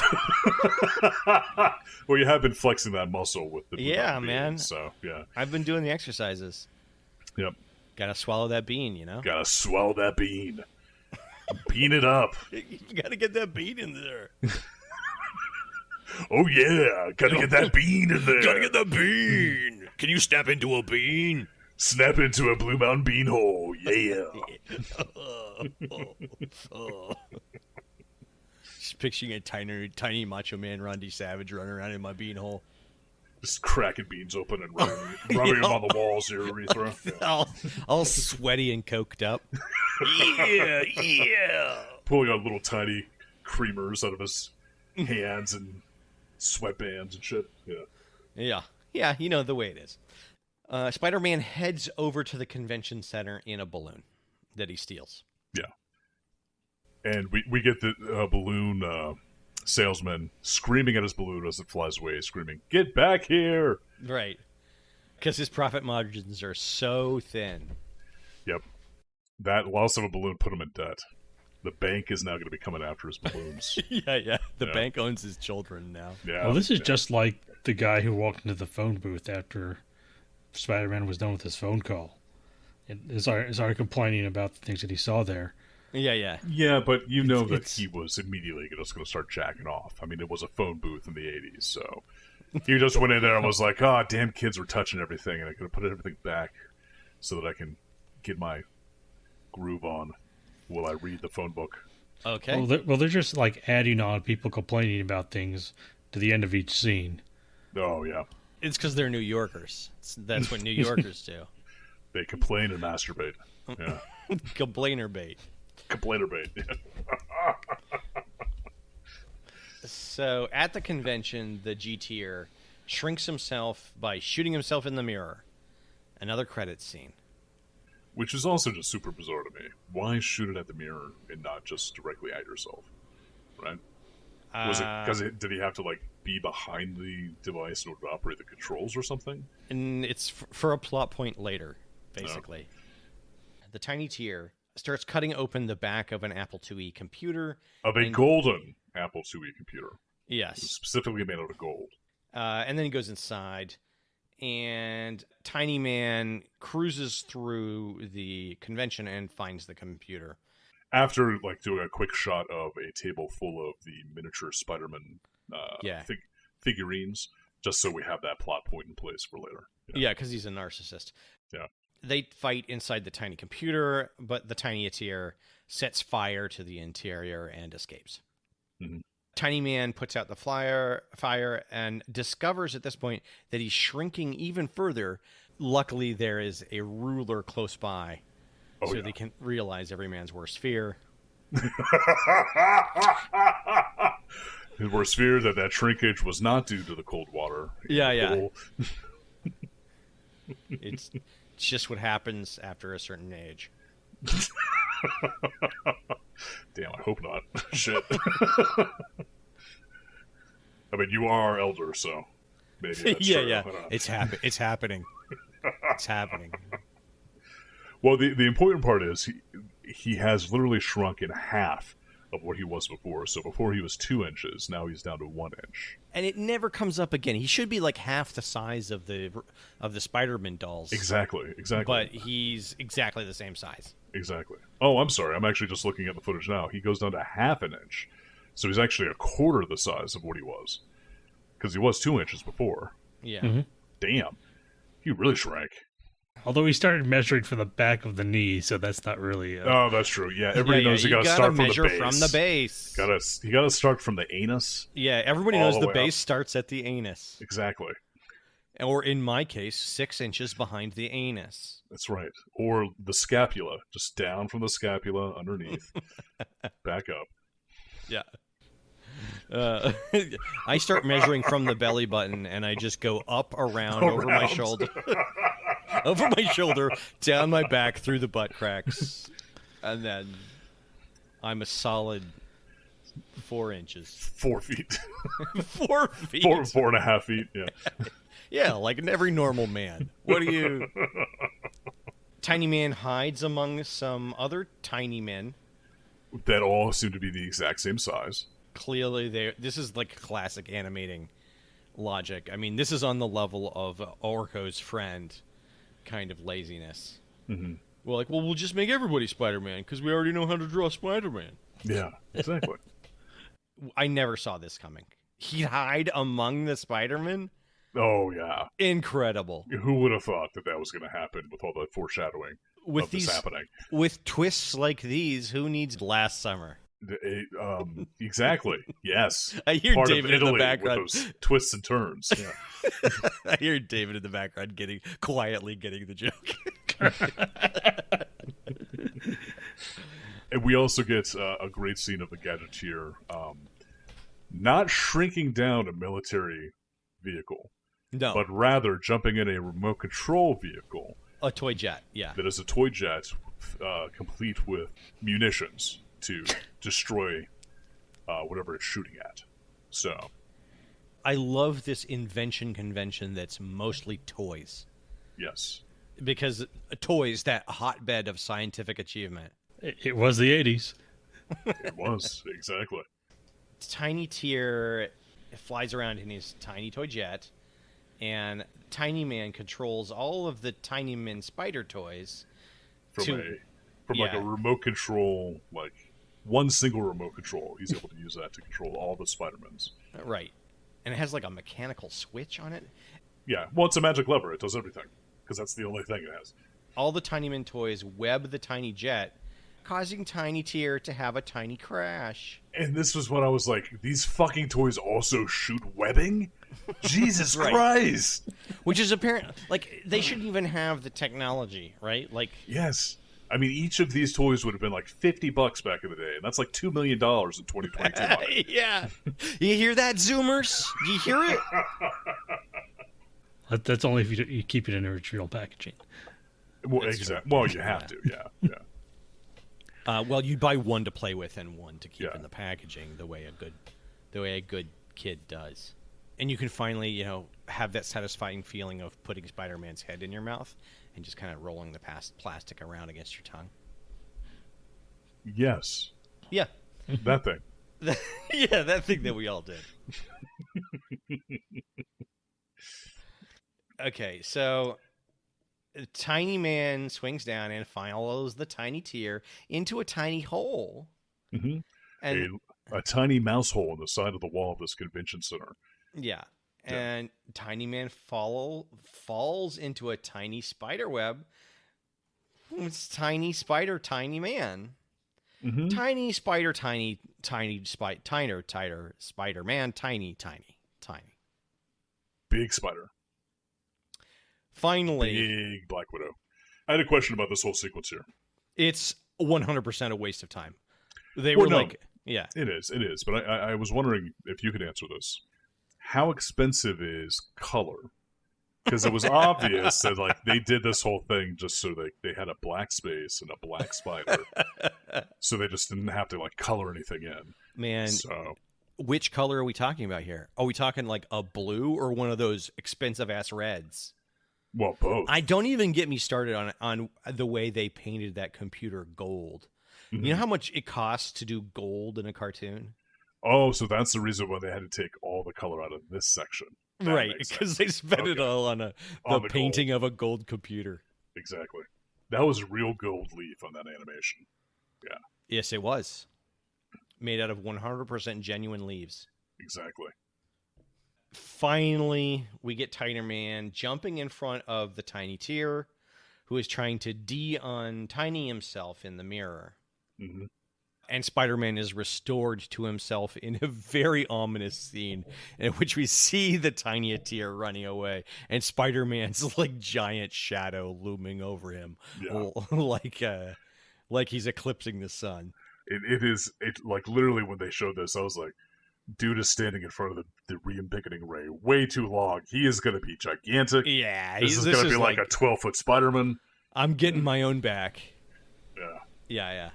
Well, you have been flexing that muscle with the... Yeah, man. So, yeah. I've been doing the exercises. Yep. Gotta swallow that bean, Gotta swallow that bean. Bean it up. You gotta get that bean in there. Oh, yeah. Gotta get that bean in there. Gotta get the bean. Can you snap into a bean? Snap into a Blue Mountain bean hole. Yeah. Just picturing a tiny Macho Man Randy Savage running around in my bean hole. Just cracking beans open and rubbing them on the walls of your urethra. Yeah. all sweaty and coked up. Yeah. Pulling out little tiny creamers out of his hands and sweatbands and shit. Yeah. Yeah, you know the way it is. Spider-Man heads over to the convention center in a balloon that he steals. Yeah. And we get the balloon salesman screaming at his balloon as it flies away, screaming, "Get back here!" Right. Because his profit margins are so thin. Yep. That loss of a balloon put him in debt. The bank is now going to be coming after his balloons. Yeah. The bank owns his children now. Yeah. Well, this is just like the guy who walked into the phone booth after Spider-Man was done with his phone call. And is already complaining about the things that he saw there. Yeah. Yeah, but you know that he was immediately just going to start jacking off. I mean, it was a phone booth in the 80s, so he just went in there and was like, "Oh, damn kids were touching everything, and I could have put everything back so that I can get my groove on while I read the phone book." Okay. Well, they're just adding on people complaining about things to the end of each scene. Oh, yeah. It's because they're New Yorkers. That's what New Yorkers do. They complain and masturbate. Yeah. Complainerbate. Complainerbate. So at the convention, the G-Tier shrinks himself by shooting himself in the mirror. Another credits scene. Which is also just super bizarre to me. Why shoot it at the mirror and not just directly at yourself? Right? Was it because did he have to be behind the device in order to operate the controls or something? And it's for a plot point later, basically. Oh. The Tiny Tier starts cutting open the back of an Apple IIe computer. Of a golden Apple IIe computer. Yes. It was specifically made out of gold. And then he goes inside, and Tiny Man cruises through the convention and finds the computer. After doing a quick shot of a table full of the miniature Spider-Man Yeah. figurines, just so we have that plot point in place for later. You know? Yeah, because he's a narcissist. Yeah. They fight inside the tiny computer, but the tiny AT sets fire to the interior and escapes. Mm-hmm. Tiny Man puts out the fire and discovers at this point that he's shrinking even further. Luckily, there is a ruler close by, so they can realize every man's worst fear. His worst fear that shrinkage was not due to the cold water. Yeah. It's just what happens after a certain age. Damn, I hope not. Shit. I mean, you are elder, so maybe that's true. Yeah. It's happening. It's happening. Well, the important part is he has literally shrunk in half of what he was before. So before he was 2 inches, now he's down to 1 inch. And it never comes up again. He should be like half the size of the Spider-Man dolls. Exactly. But he's exactly the same size. Exactly. Oh, I'm sorry. I'm actually just looking at the footage now. He goes down to half an inch. So he's actually a quarter the size of what he was. Because he was 2 inches before. Yeah. Mm-hmm. Damn. He really shrank. Although he started measuring from the back of the knee, so that's not really... Oh, that's true. Yeah, everybody knows you got to start from the base. From the base. You got to start from the anus. Yeah, everybody knows the base starts at the anus. Exactly. Or in my case, 6 inches behind the anus. That's right. Or the scapula, just down from the scapula, underneath, back up. Yeah. I start measuring from the belly button, and I just go up, around, over my shoulder. Over my shoulder, down my back, through the butt cracks. And then I'm a solid 4 inches. 4 feet. 4 feet. 4.5 feet, yeah. Yeah, like every normal man. What do you... Tiny Man hides among some other tiny men. That all seem to be the exact same size. Clearly, this is like classic animating logic. I mean, this is on the level of Orko's friend kind of laziness. Mm-hmm. Well, we'll just make everybody Spider-Man because we already know how to draw Spider-Man. Yeah, exactly. I never saw this coming. He'd hide among the Spider-Man? Oh, yeah. Incredible. Who would have thought that was going to happen with all the foreshadowing of this happening? With twists like these, who needs Last Summer? Exactly. Yes. I hear Part David of Italy in the background. With those twists and turns. Yeah. I hear David in the background quietly getting the joke. And we also get a great scene of the Gadgeteer not shrinking down a military vehicle. No. But rather jumping in a remote control vehicle. A toy jet, yeah. That is a toy jet complete with munitions to destroy whatever it's shooting at. So, I love this invention convention that's mostly toys. Yes. Because toys, that hotbed of scientific achievement. It was the 80s. It was, exactly. Tiny Tier flies around in his tiny toy jet, and Tiny Man controls all of the Tiny Men spider toys. From like a remote control, like one single remote control. He's able to use that to control all the Spider-Mans. Right. And it has like a mechanical switch on it. Yeah, well, it's a magic lever. It does everything, because that's the only thing it has. All the Tiny Men toys web the tiny jet, causing Tiny Tier to have a tiny crash. And this was when I was like, these fucking toys also shoot webbing? Jesus Christ! Which is apparent. Like, they shouldn't even have the technology, right? Like, yes. I mean, each of these toys would have been like $50 back in the day, and that's like $2 million in 2022 money. Yeah. You hear that, Zoomers? You hear it? That's only if you keep it in original packaging. Well, exactly. Well, you have to, yeah. Well, you buy one to play with and one to keep in the packaging, the way a good kid does. And you can finally, have that satisfying feeling of putting Spider-Man's head in your mouth and just kind of rolling the plastic around against your tongue. Yes. Yeah. That thing. Yeah, that thing that we all did. Okay, so Tiny Man swings down and follows the Tiny Tier into a tiny hole. Mm-hmm. And a tiny mouse hole in the side of the wall of this convention center. Yeah. And Tiny Man falls into a tiny spider web. It's tiny spider, tiny man. Mm-hmm. Tiny spider, tiny spider man, tiny. Big spider. Finally, Big Black Widow. I had a question about this whole sequence here. it's 100% a waste of time. They Well, were no. like, yeah. It is. But I was wondering if you could answer this. How expensive is color? Because it was obvious that like they did this whole thing just so they had a black space and a black spider, so they just didn't have to like color anything in. Man, So which color are we talking about here? Are we talking like a blue or one of those expensive ass reds? well, both. I don't even get me started on the way they painted that computer gold. Mhm. You know how much it costs to do gold in a cartoon? Oh, so that's the reason why they had to take all the color out of this section. That Right, makes because sense. they spent it Okay. all on On the the painting of a gold computer. Exactly. That was real gold leaf on that animation. Yes, it was. Made out of 100% genuine leaves. Exactly. Finally, we get Tiny Man jumping in front of the Tiny Tier, who is trying to de-untiny himself in the mirror. Hmm. And Spider-Man is restored to himself in a very ominous scene in which we see the Tiny Tier running away and Spider-Man's like giant shadow looming over him, Yeah. like he's eclipsing the sun. It like literally when they showed this, I was like, dude is standing in front of the re-embiggening ray way too long. He is going to be gigantic. Yeah, This is going to be like a 12-foot Spider-Man. I'm getting my own back. Yeah. Yeah.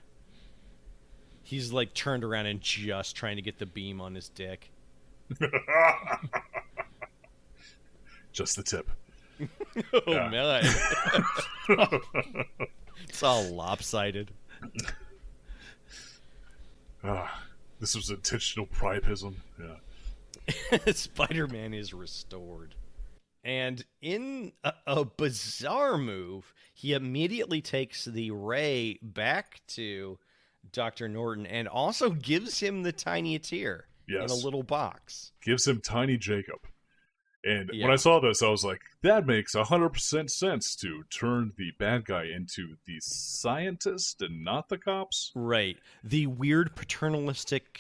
He's like turned around and just trying to get the beam on his dick. Just the tip. Oh Yeah. man. It's all lopsided. This was intentional priapism. Yeah. Spider-Man is restored. And in a bizarre move, he immediately takes the ray back to Dr. Norton and also gives him the Tiny Tier in a Yes. little box. Gives him Tiny Jacob. And Yeah. when I saw this, I was like, that makes 100% sense to turn the bad guy into the scientist and not the cops. Right. The weird paternalistic,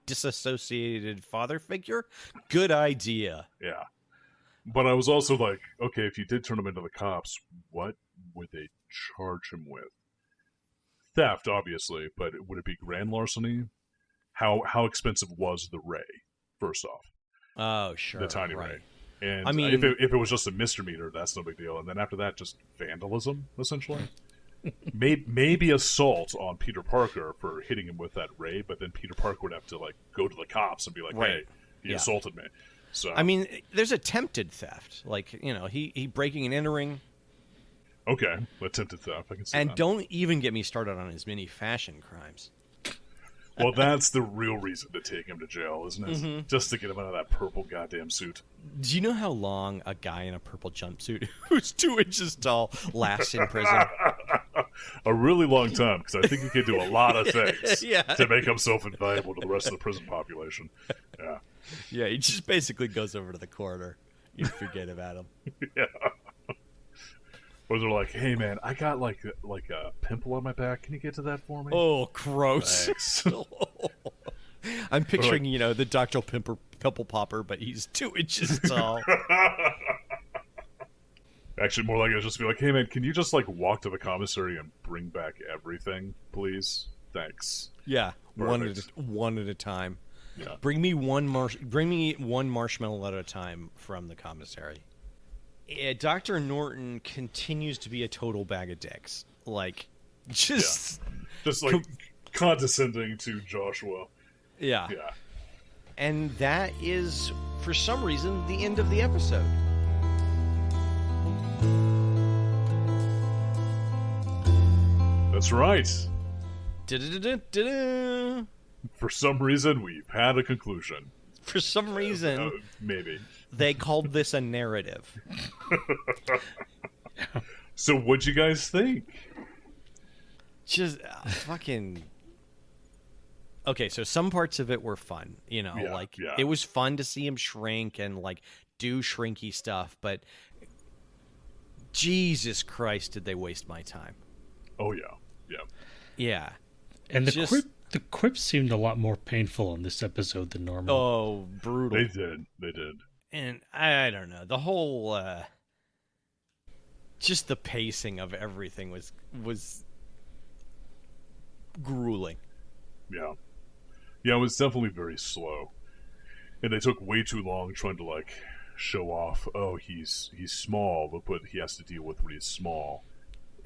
disassociated father figure. Good idea. Yeah. But I was also like, okay, if you did turn him into the cops, what would they charge him with? Theft, obviously, but would it be grand larceny? How expensive was the ray, first off? Oh, sure. The tiny right. ray. And I mean- if it was just a misdemeanor, that's no big deal. And then after that, just vandalism, essentially. maybe assault on Peter Parker for hitting him with that ray, but then Peter Parker would have to like go to the cops and be like, Right. hey, he Yeah. assaulted me. So I mean, there's attempted theft. Like, he breaking and entering. okay, attempted theft. I can see And that. don't even get me started on his many fashion crimes. Well, that's the real reason to take him to jail, isn't it? Mm-hmm. Just to get him out of that purple goddamn suit. Do you know how long a guy in a purple jumpsuit who's 2 inches tall lasts in prison? A really long time, because I think he could do a lot of things Yeah. to make himself invaluable to the rest of the prison population. Yeah. Yeah, he just basically goes over to the corner. You forget about him. Yeah. Or they're like, hey man, I got like a pimple on my back. Can you get to that for me? Oh, gross. Thanks. I'm picturing, the Dr. Pimple Popper, but he's 2 inches tall. Actually, more like it would just be like, hey man, can you just like walk to the commissary and bring back everything, please? Thanks. Yeah, Perfect. one at a time. Yeah. Bring me one marshmallow at a time from the commissary. Dr. Norton continues to be a total bag of dicks. Like, just Just like condescending to Joshua. yeah. Yeah. And that is, for some reason, the end of the episode. That's right. Da-da-da-da-da-da. For some reason, we've had a conclusion. For some reason, Maybe. they called this a narrative. So, what'd you guys think? Just fucking okay, so some parts of it were fun, Yeah, yeah. it was fun to see him shrink and like do shrinky stuff, but Jesus Christ, did they waste my time? Oh yeah, yeah. Yeah. And Just- the quips seemed a lot more painful in this episode than normal. Oh, brutal. They did. And I don't know, the whole just the pacing of everything was grueling. Yeah. Yeah, it was definitely very slow. And they took way too long trying to, like, show off, oh, he's small, but he has to deal with when he's small.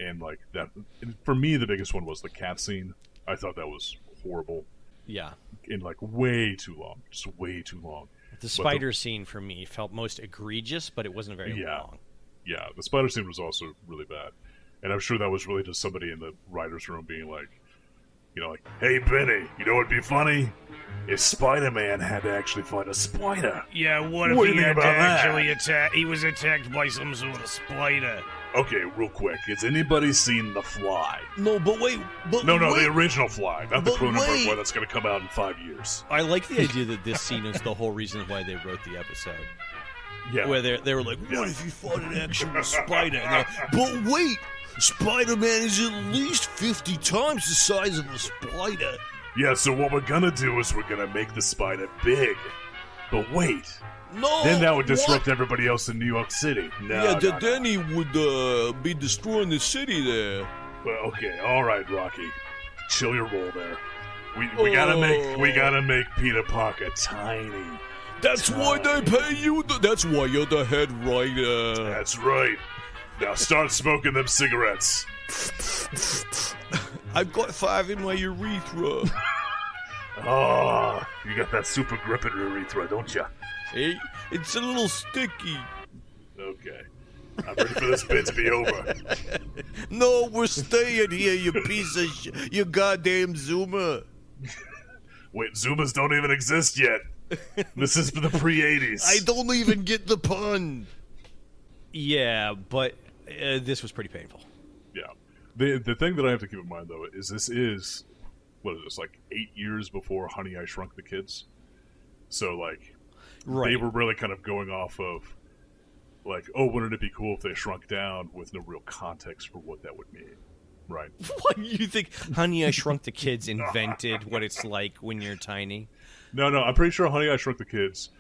And, like, that... And for me, the biggest one was the cat scene. I thought that was horrible. Yeah. And, like, way too long. Just way too long. The spider scene for me felt most egregious, but it wasn't very long. Yeah, the spider scene was also really bad. And I'm sure that was really just somebody in the writer's room being like, like, hey, Benny, you know what'd be funny? If Spider-Man had to actually fight a spider. Yeah, what if What do he you had think to about that? actually attack? He was attacked by some sort of spider. Okay, real quick. Has anybody seen The Fly? No, but wait. No, the original Fly, not the But Cronenberg wait. one that's going to come out in 5 years. I like the idea that this scene is the whole reason why they wrote the episode. Yeah. Where they were like, what if you fought an actual spider? And they're like, but wait, Spider-Man is at least 50 times the size of a spider. Yeah, so what we're going to do is we're going to make the spider big. But wait, No. then that would disrupt everybody else in New York City. No, no, no. he would be destroying the city there. Well, okay, all right, Rocky. Chill your roll there. We gotta make Peter Parker tiny. That's why they pay you. That's why you're the head writer. That's right. Now start smoking them cigarettes. I've got 5 in my urethra. Oh, you got that super grip in your urethra, don't you? Hey, it's a little sticky. Okay. I'm ready for this bit to be over. No, we're staying here, you piece of you goddamn Zoomer. Wait, Zumas don't even exist yet. This is for the pre-80s. I don't even get the pun. Yeah, but this was pretty painful. Yeah. The thing that I have to keep in mind, though, is this is, what is this, like 8 years before Honey, I Shrunk the Kids? So, like, they were really kind of going off of, like, oh, wouldn't it be cool if they shrunk down with no real context for what that would mean, right? What, you think Honey, I Shrunk the Kids invented what it's like when you're tiny? No, I'm pretty sure Honey, I Shrunk the Kids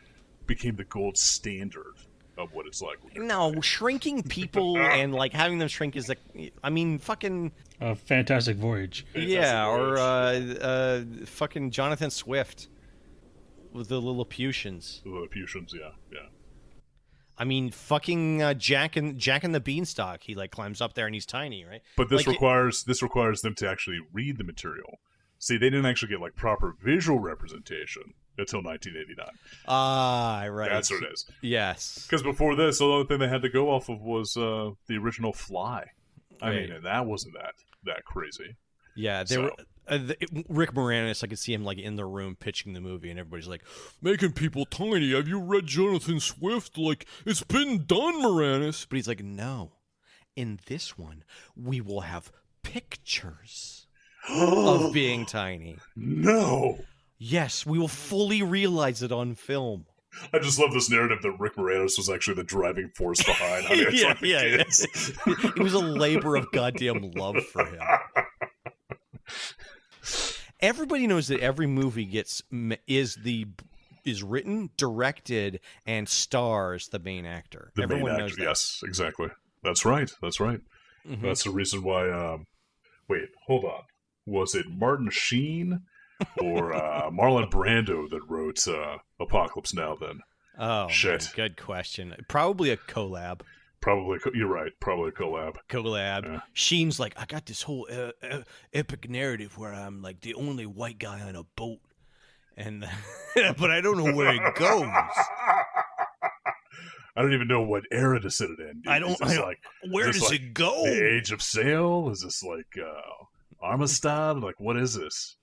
became the gold standard of what it's like. No, shrinking people and, like, having them shrink is, like, I mean, fucking... Fantastic Voyage. Yeah, or fucking Jonathan Swift with the Lilliputians. The Lilliputians, yeah. I mean, fucking Jack and the Beanstalk. He like climbs up there and he's tiny, right? But this like, requires them to actually read the material. See, they didn't actually get like proper visual representation until 1989. Ah, right. That's what it is. Yes. Because before this, the only thing they had to go off of was the original Fly. I Right. mean, and that wasn't that crazy. Yeah, they were. Rick Moranis, I could see him like in the room pitching the movie, and everybody's like, "Making people tiny. Have you read Jonathan Swift? Like, it's been done, Moranis." But he's like, "No, in this one, we will have pictures of being tiny. No. Yes, we will fully realize it on film." I just love this narrative that Rick Moranis was actually the driving force behind Honey, I Shrunk the Kids. It was a labor of goddamn love for him. Everybody knows that every movie is written, directed, and stars the main actor. Everyone knows that. Yes, exactly. That's right. Mm-hmm. That's the reason why. Wait, hold on. Was it Martin Sheen or Marlon Brando that wrote Apocalypse Now? Then Oh, shit. Man, good question. Probably a collab. Probably, you're right. Probably a collab. Yeah. Sheen's like, I got this whole epic narrative where I'm like the only white guy on a boat, and but I don't know where it goes. I don't even know what era to sit it in. Dude. I don't. Where does it go? The Age of Sail? Is this like Armistead? Like, what is this?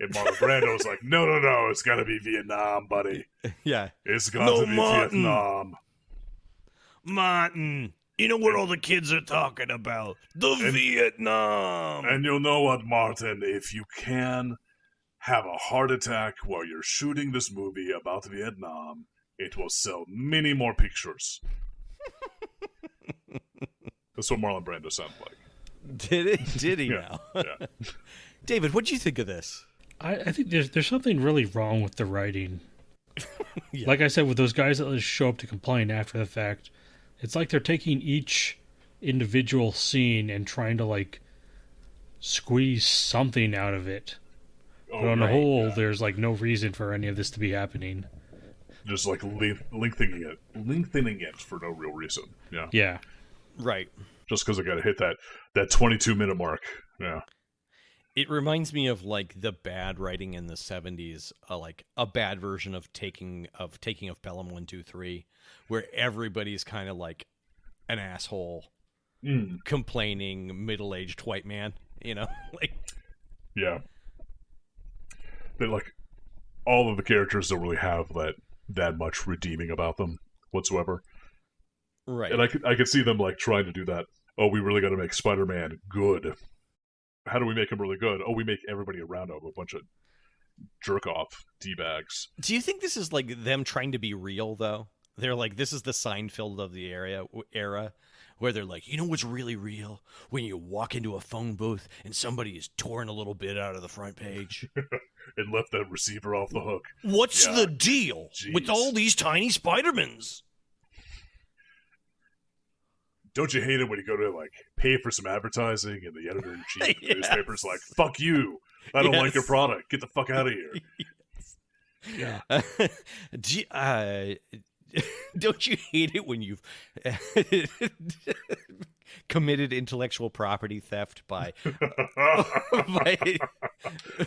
And Marlon Brando was like, no, it's got to be Vietnam, buddy. Yeah, it's got to be Martin. Vietnam. Martin, you know what all the kids are talking about? The Vietnam. And you'll know what, Martin, if you can have a heart attack while you're shooting this movie about Vietnam. It will sell many more pictures. That's what Marlon Brando sounded like. Did it? Did he Yeah, now? yeah. David, what do you think of this? I think there's something really wrong with the writing. Yeah. Like I said, with those guys that just show up to complain after the fact, it's like they're taking each individual scene and trying to like squeeze something out of it. Oh, But on the right, whole, yeah. there's like no reason for any of this to be happening. Just like lengthening it for no real reason. Yeah. Yeah. Right. Just because I got to hit that 22-minute mark. Yeah. It reminds me of like the bad writing in the 70s, like a bad version of taking of Pelham 123, where everybody's kind of like an asshole, complaining middle-aged white man. You know, like Yeah. They like all of the characters don't really have that much redeeming about them whatsoever. right. And I could see them like trying to do that. Oh, we really got to make Spider-Man good. How do we make him really good? Oh, we make everybody around him a bunch of jerk-off D-bags. Do you think this is like them trying to be real, though? They're like, this is the Seinfeld of the era, where they're like, you know what's really real? When you walk into a phone booth and somebody is torn a little bit out of the front page. And left that receiver off the hook. What's Yeah. the deal with Jeez. all these tiny Spidermans? Don't you hate it when you go to like pay for some advertising and the editor-in-chief of the Yes. newspaper's like, fuck you. I don't like your Yes. product. Get the fuck out of here. Yeah. Don't you hate it when you've committed intellectual property theft by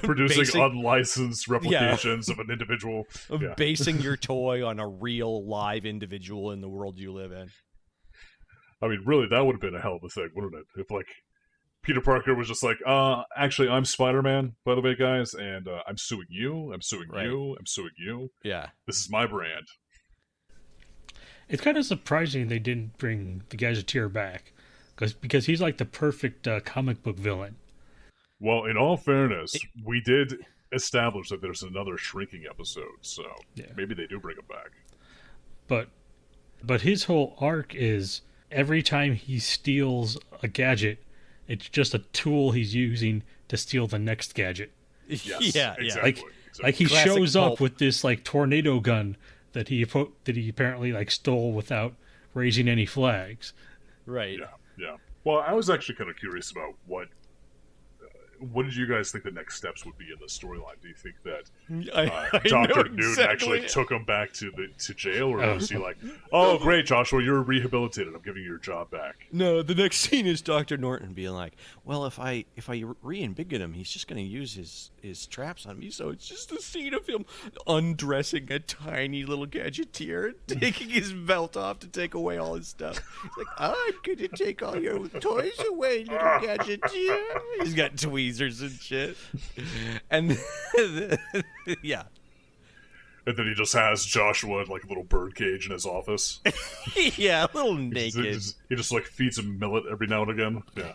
Producing basing- unlicensed replications of an individual. Yeah. basing your toy on a real live individual in the world you live in? I mean, really, that would have been a hell of a thing, wouldn't it? If, like, Peter Parker was just like, actually, I'm Spider-Man, by the way, guys, and I'm suing you, I'm suing Right. you, I'm suing you. Yeah. This is my brand. It's kind of surprising they didn't bring the Gadgeteer back. Because he's like the perfect comic book villain. Well, in all fairness, we did establish that there's another Shrinking episode, so Yeah. maybe they do bring him back. But his whole arc is every time he steals a gadget, it's just a tool he's using to steal the next gadget. Yes, yeah. exactly. Like he Classic shows pulp. up with this like tornado gun that he apparently like stole without raising any flags. Right. Yeah. Well, I was actually kind of curious about what did you guys think the next steps would be in the storyline? Do you think that I Dr. know Newton exactly. actually took him back to jail, or was he like, "Oh, great, Joshua, you're rehabilitated. I'm giving you your job back." No, the next scene is Dr. Norton being like, "Well, if I reinvigorate him, he's just going to use his traps on me. So it's just a scene of him undressing a tiny little Gadgeteer and taking his belt off to take away all his stuff. He's like, I'm going to take all your toys away, little Gadgeteer." He's got tweezers and shit. And yeah. And then he just has Joshua in like a little birdcage in his office. Yeah, a little He naked. just like feeds him millet every now and again. Yeah.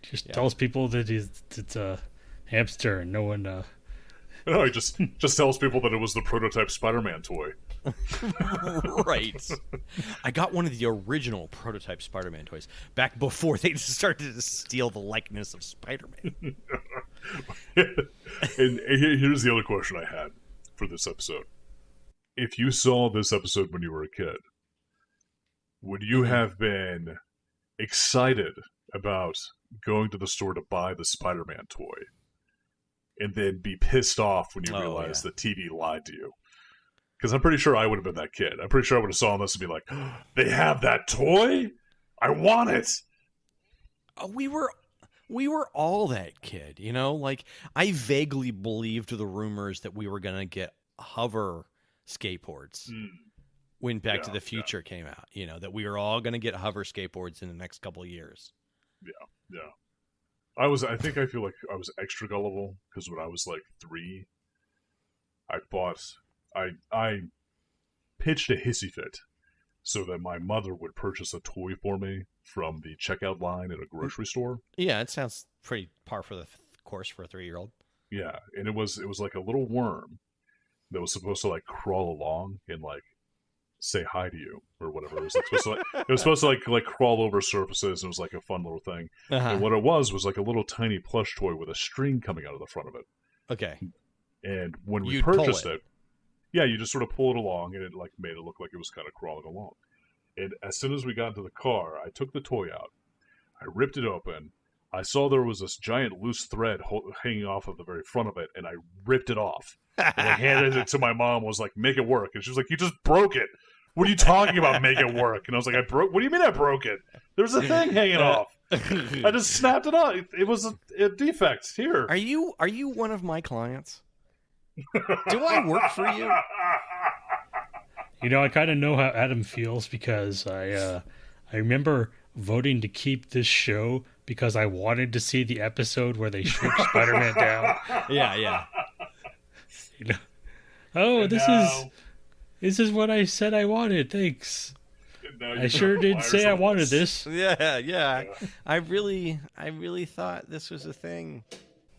Just tells people that it's a hamster and no one. No, he just tells people that it was the prototype Spider-Man toy. Right. I got one of the original prototype Spider-Man toys back before they started to steal the likeness of Spider-Man. And here's the other question I had for this episode. If you saw this episode when you were a kid, would you have been excited about going to the store to buy the Spider-Man toy and then be pissed off when you realize the TV lied to you? Because I'm pretty sure I would have been that kid. I'm pretty sure I would have saw this and be like, they have that toy? I want it! We were all that kid, you know? Like, I vaguely believed the rumors that we were going to get hover skateboards when Back to the Future came out. You know, that we were all going to get hover skateboards in the next couple of years. Yeah. I feel like I was extra gullible because when I was like 3, I pitched a hissy fit so that my mother would purchase a toy for me from the checkout line at a grocery store. Yeah, it sounds pretty par for the course for a 3-year-old. Yeah, and it was like a little worm that was supposed to like crawl along and like say hi to you or whatever. It was like supposed to like crawl over surfaces. And it was like a fun little thing. And what it was like a little tiny plush toy with a string coming out of the front of it. Okay. And when we You'd purchased pull it, yeah, you just sort of pull it along, and it like made it look like it was kind of crawling along. And as soon as we got into the car, I took the toy out, I ripped it open. I saw there was this giant loose thread hanging off of the very front of it, and I ripped it off. And I handed it to my mom, was like, make it work. And she was like, you just broke it. What are you talking about, make it work? And I was like, what do you mean I broke it? There's a thing hanging off. I just snapped it off. It was a defect. Here. Are you one of my clients? Do I work for you? You know, I kind of know how Adam feels because I remember voting to keep this show because I wanted to see the episode where they shrink Spider-Man down. Yeah. You know? Oh, this is what I said I wanted. Thanks. I sure did say I wanted this. Yeah. I really thought this was a thing.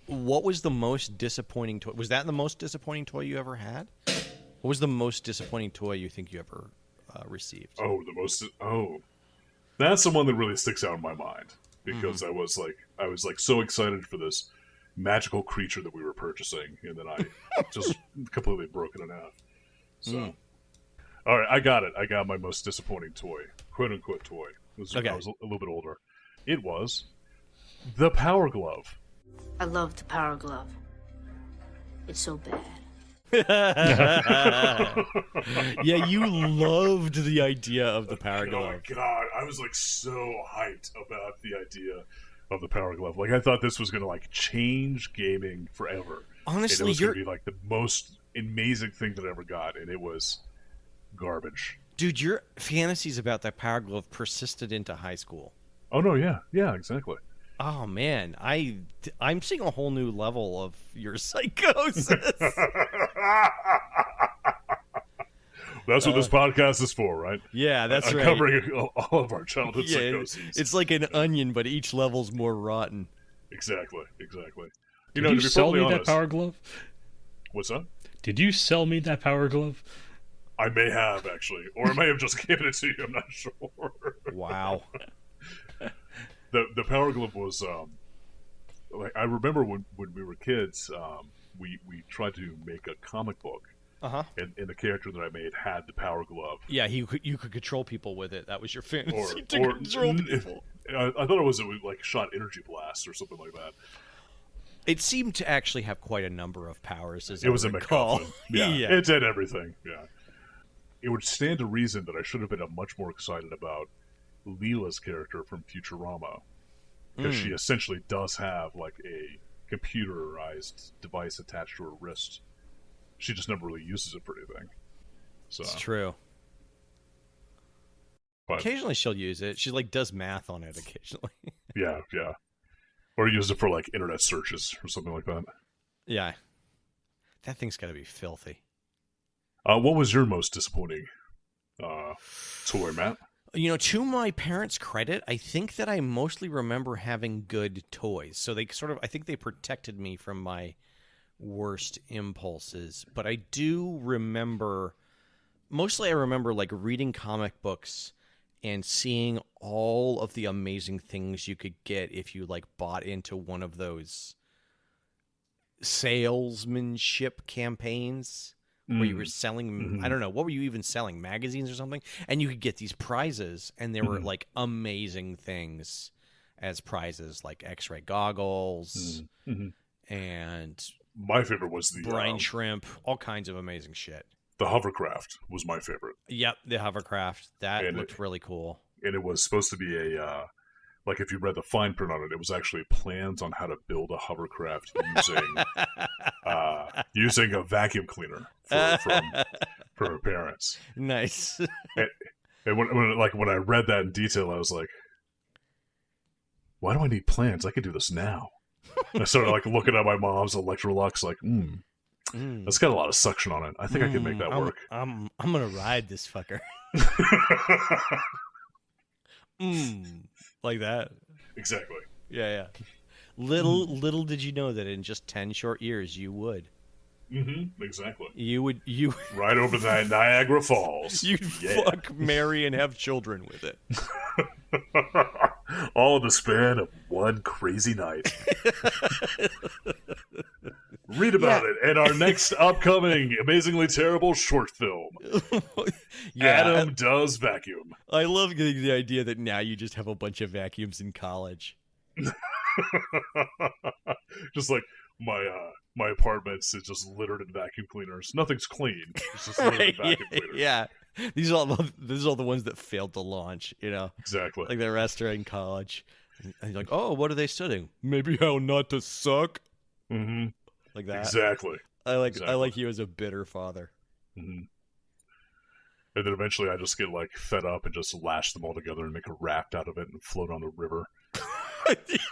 What was the most disappointing toy? Was that the most disappointing toy you ever had? What was the most disappointing toy you think you ever received? That's the one that really sticks out in my mind because I was like so excited for this magical creature that we were purchasing, and then I just completely broken it out. So, all right, I got it. I got my most disappointing toy, quote unquote toy. I was a little bit older. It was the Power Glove. I love the Power Glove. It's so bad. Yeah, you loved the idea of the Power Glove. Oh God, I was like so hyped about the idea of the Power Glove. Like I thought this was going to like change gaming forever. Honestly, and it was going to be like the most amazing thing that I ever got, and it was garbage. Dude, your fantasies about that Power Glove persisted into high school. Oh no, yeah, exactly. Oh man, I'm seeing a whole new level of your psychosis. That's what this podcast is for, right? Yeah, that's right. Covering all of our childhood psychoses. It's like an onion, but each level's more rotten. Exactly. Did you sell me that Power Glove? What's that? Did you sell me that Power Glove? I may have, actually. Or I may have just given it to you, I'm not sure. Wow. The Power Glove was, like I remember when we were kids, we tried to make a comic book. And the character that I made had the Power Glove. Yeah, you could control people with it. That was your fantasy to control people. I thought it was like shot energy blast or something like that. It seemed to actually have quite a number of powers. As it was a recall. MacGuffin. Yeah, it did everything. Yeah, it would stand to reason that I should have been much more excited about Leela's character from Futurama, because she essentially does have like a computerized device attached to her wrist. She just never really uses it for anything. So it's true. But occasionally she'll use it. She like does math on it occasionally. yeah. Or use it for like internet searches or something like that. Yeah. That thing's got to be filthy. What was your most disappointing toy, Matt? You know, to my parents' credit, I think that I mostly remember having good toys. So they I think they protected me from my worst impulses. But I do remember, mostly I remember like reading comic books and seeing all of the amazing things you could get if you like bought into one of those salesmanship campaigns where you were selling, I don't know, what were you even selling? Magazines or something? And you could get these prizes, and there were like amazing things as prizes, like X-ray goggles and my favorite was the brine shrimp, all kinds of amazing shit. The hovercraft was my favorite. Yep, the hovercraft. That looked really cool. And it was supposed to be a, like if you read the fine print on it, it was actually plans on how to build a hovercraft using a vacuum cleaner for her parents. Nice. And when I read that in detail, I was like, why do I need plans? I could do this now. I started like looking at my mom's Electrolux, like, That's got a lot of suction on it. I think I can make that work. I'm gonna ride this fucker. Like that. Exactly. Yeah. Little did you know that in just 10 short years you would. Exactly. You Right over the Niagara Falls. You'd fuck, marry, and have children with it. All in the span of one crazy night. Read about it in our next upcoming Amazingly Terrible short film. Adam Does Vacuum. I love the idea that now you just have a bunch of vacuums in college. Just like my apartment's is just littered in vacuum cleaners. Nothing's clean. It's just littered in vacuum cleaners. Yeah. These are all the ones that failed to launch, you know. Exactly. Like the rest are in college. And you're like, oh, what are they studying? Maybe how not to suck. Like that. Exactly. I like you as a bitter father. And then eventually I just get like fed up and just lash them all together and make a raft out of it and float on the river.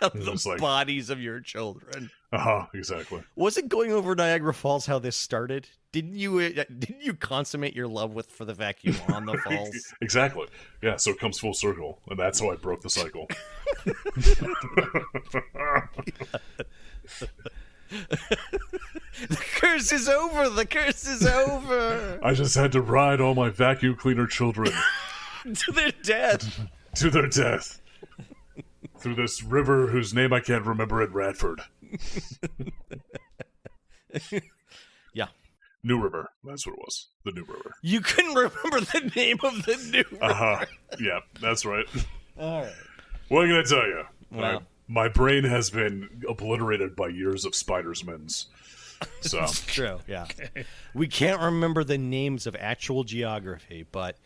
The bodies of your children. Exactly. Wasn't going over Niagara Falls how this started? Didn't you consummate your love for the vacuum on the falls? Exactly. Yeah, so it comes full circle, and that's how I broke the cycle. The curse is over! The curse is over! I just had to ride all my vacuum cleaner children to their death. To their death. Through this river whose name I can't remember in Radford. Yeah. New River. That's what it was. The New River. You couldn't remember the name of the New River. Yeah, that's right. All right. What can I tell you? Well, my brain has been obliterated by years of Spidersmans. So true, yeah. Okay. We can't remember the names of actual geography, but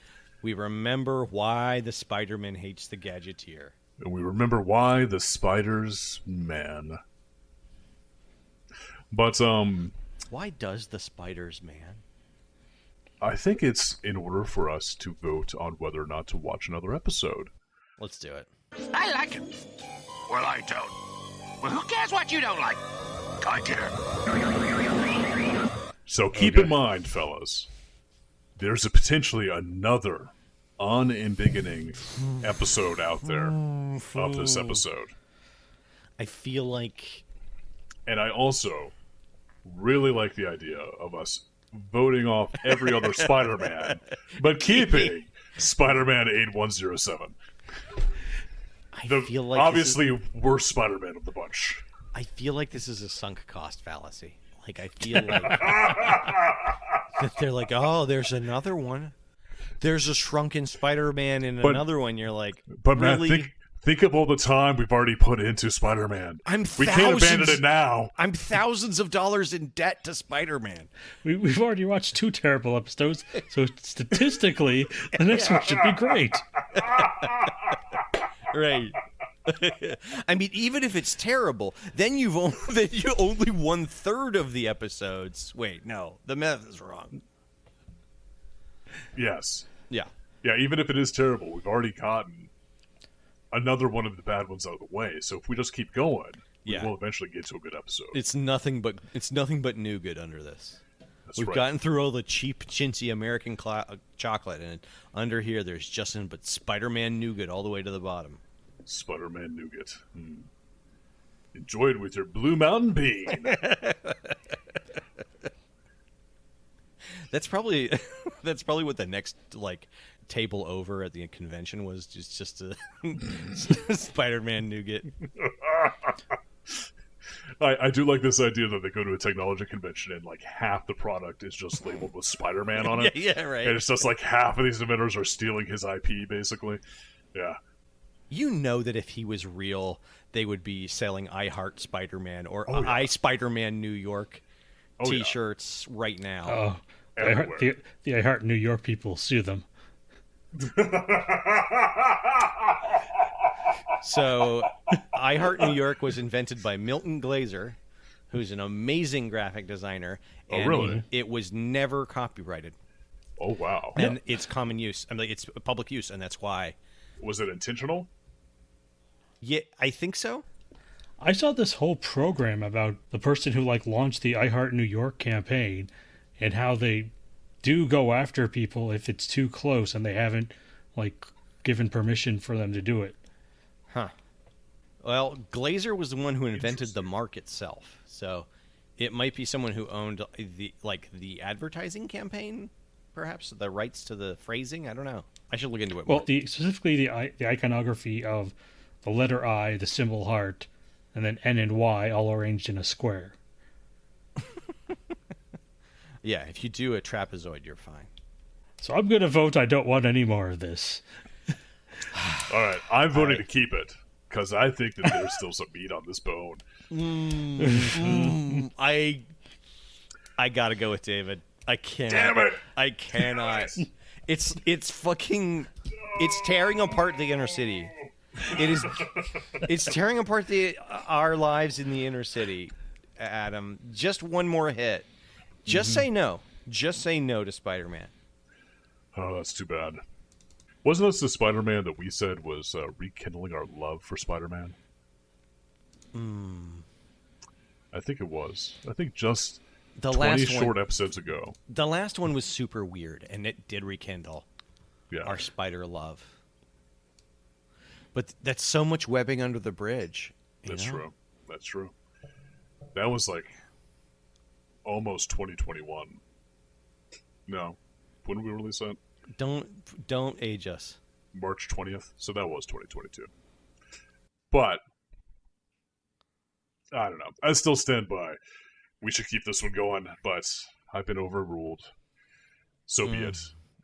we remember why the Spider-Man hates the Gadgeteer. And we remember why the spiders man. But why does the spiders man? I think it's in order for us to vote on whether or not to watch another episode. Let's do it. I like it. Well, I don't. Well, who cares what you don't like? I care. So keep in mind, fellas, there's potentially another unambiguing episode out there of this episode. I feel like... And I also really like the idea of us voting off every other Spider-Man, but keeping Spider-Man 8107. I feel like obviously worst Spider-Man of the bunch. I feel like this is a sunk cost fallacy. Like, I feel like that they're like, oh, there's another one. There's a shrunken Spider-Man in another one. You're like, but really? Man, think of all the time we've already put into Spider-Man. We can't abandon it now. I'm thousands of dollars in debt to Spider-Man. We've already watched 2 terrible episodes, so statistically, the next one should be great. Right. I mean, even if it's terrible, then you only 1/3 of the episodes. Wait, no, the math is wrong. Yes. Yeah. Yeah, even if it is terrible, we've already gotten another one of the bad ones out of the way. So if we just keep going, we will eventually get to a good episode. It's nothing but nougat under this. We've right. gotten through all the cheap, chintzy American chocolate, and under here there's just nothing but Spider-Man nougat all the way to the bottom. Spider-Man nougat. Enjoy it with your Blue Mountain Bean. That's probably what the next table over at the convention was. Just a Spider-Man nougat. I do like this idea that they go to a technology convention and half the product is just labeled with Spider-Man on it. Yeah, right. And it's just half of these inventors are stealing his IP, basically. Yeah. You know that if he was real, they would be selling I Heart Spider-Man or I Spider-Man New York T-shirts right now. Oh, the I Heart New York people sue them. So, I Heart New York was invented by Milton Glaser, who's an amazing graphic designer. And really? It was never copyrighted. Oh, wow. And it's common use. I mean, it's public use, and that's why. Was it intentional? Yeah, I think so. I saw this whole program about the person who like launched the I Heart New York campaign and how they do go after people if it's too close and they haven't like given permission for them to do it. Huh. Well, Glazer was the one who invented the mark itself, so it might be someone who owned the advertising campaign, perhaps the rights to the phrasing. I don't know. I should look into it more. Well, specifically the iconography of the letter I, the symbol heart, and then N and Y all arranged in a square. Yeah, if you do a trapezoid, you're fine. So I'm going to vote I don't want any more of this. All right, I'm voting to keep it because I think that there's still some meat on this bone. I gotta go with David. I can't. Damn it! I cannot. It's tearing apart the inner city. It's tearing apart our lives in the inner city. Adam, just one more hit. Just say no. Just say no to Spider-Man. Oh, that's too bad. Wasn't this the Spider-Man that we said was rekindling our love for Spider-Man? I think it was. I think just the 20 last short episodes ago. The last one was super weird, and it did rekindle our spider love. But that's so much webbing under the bridge. That's true. That's true. That was like almost 2021. No. When did we release that? Don't age us. March 20th. So that was 2022. But I don't know. I still stand by. We should keep this one going, but I've been overruled. So be it.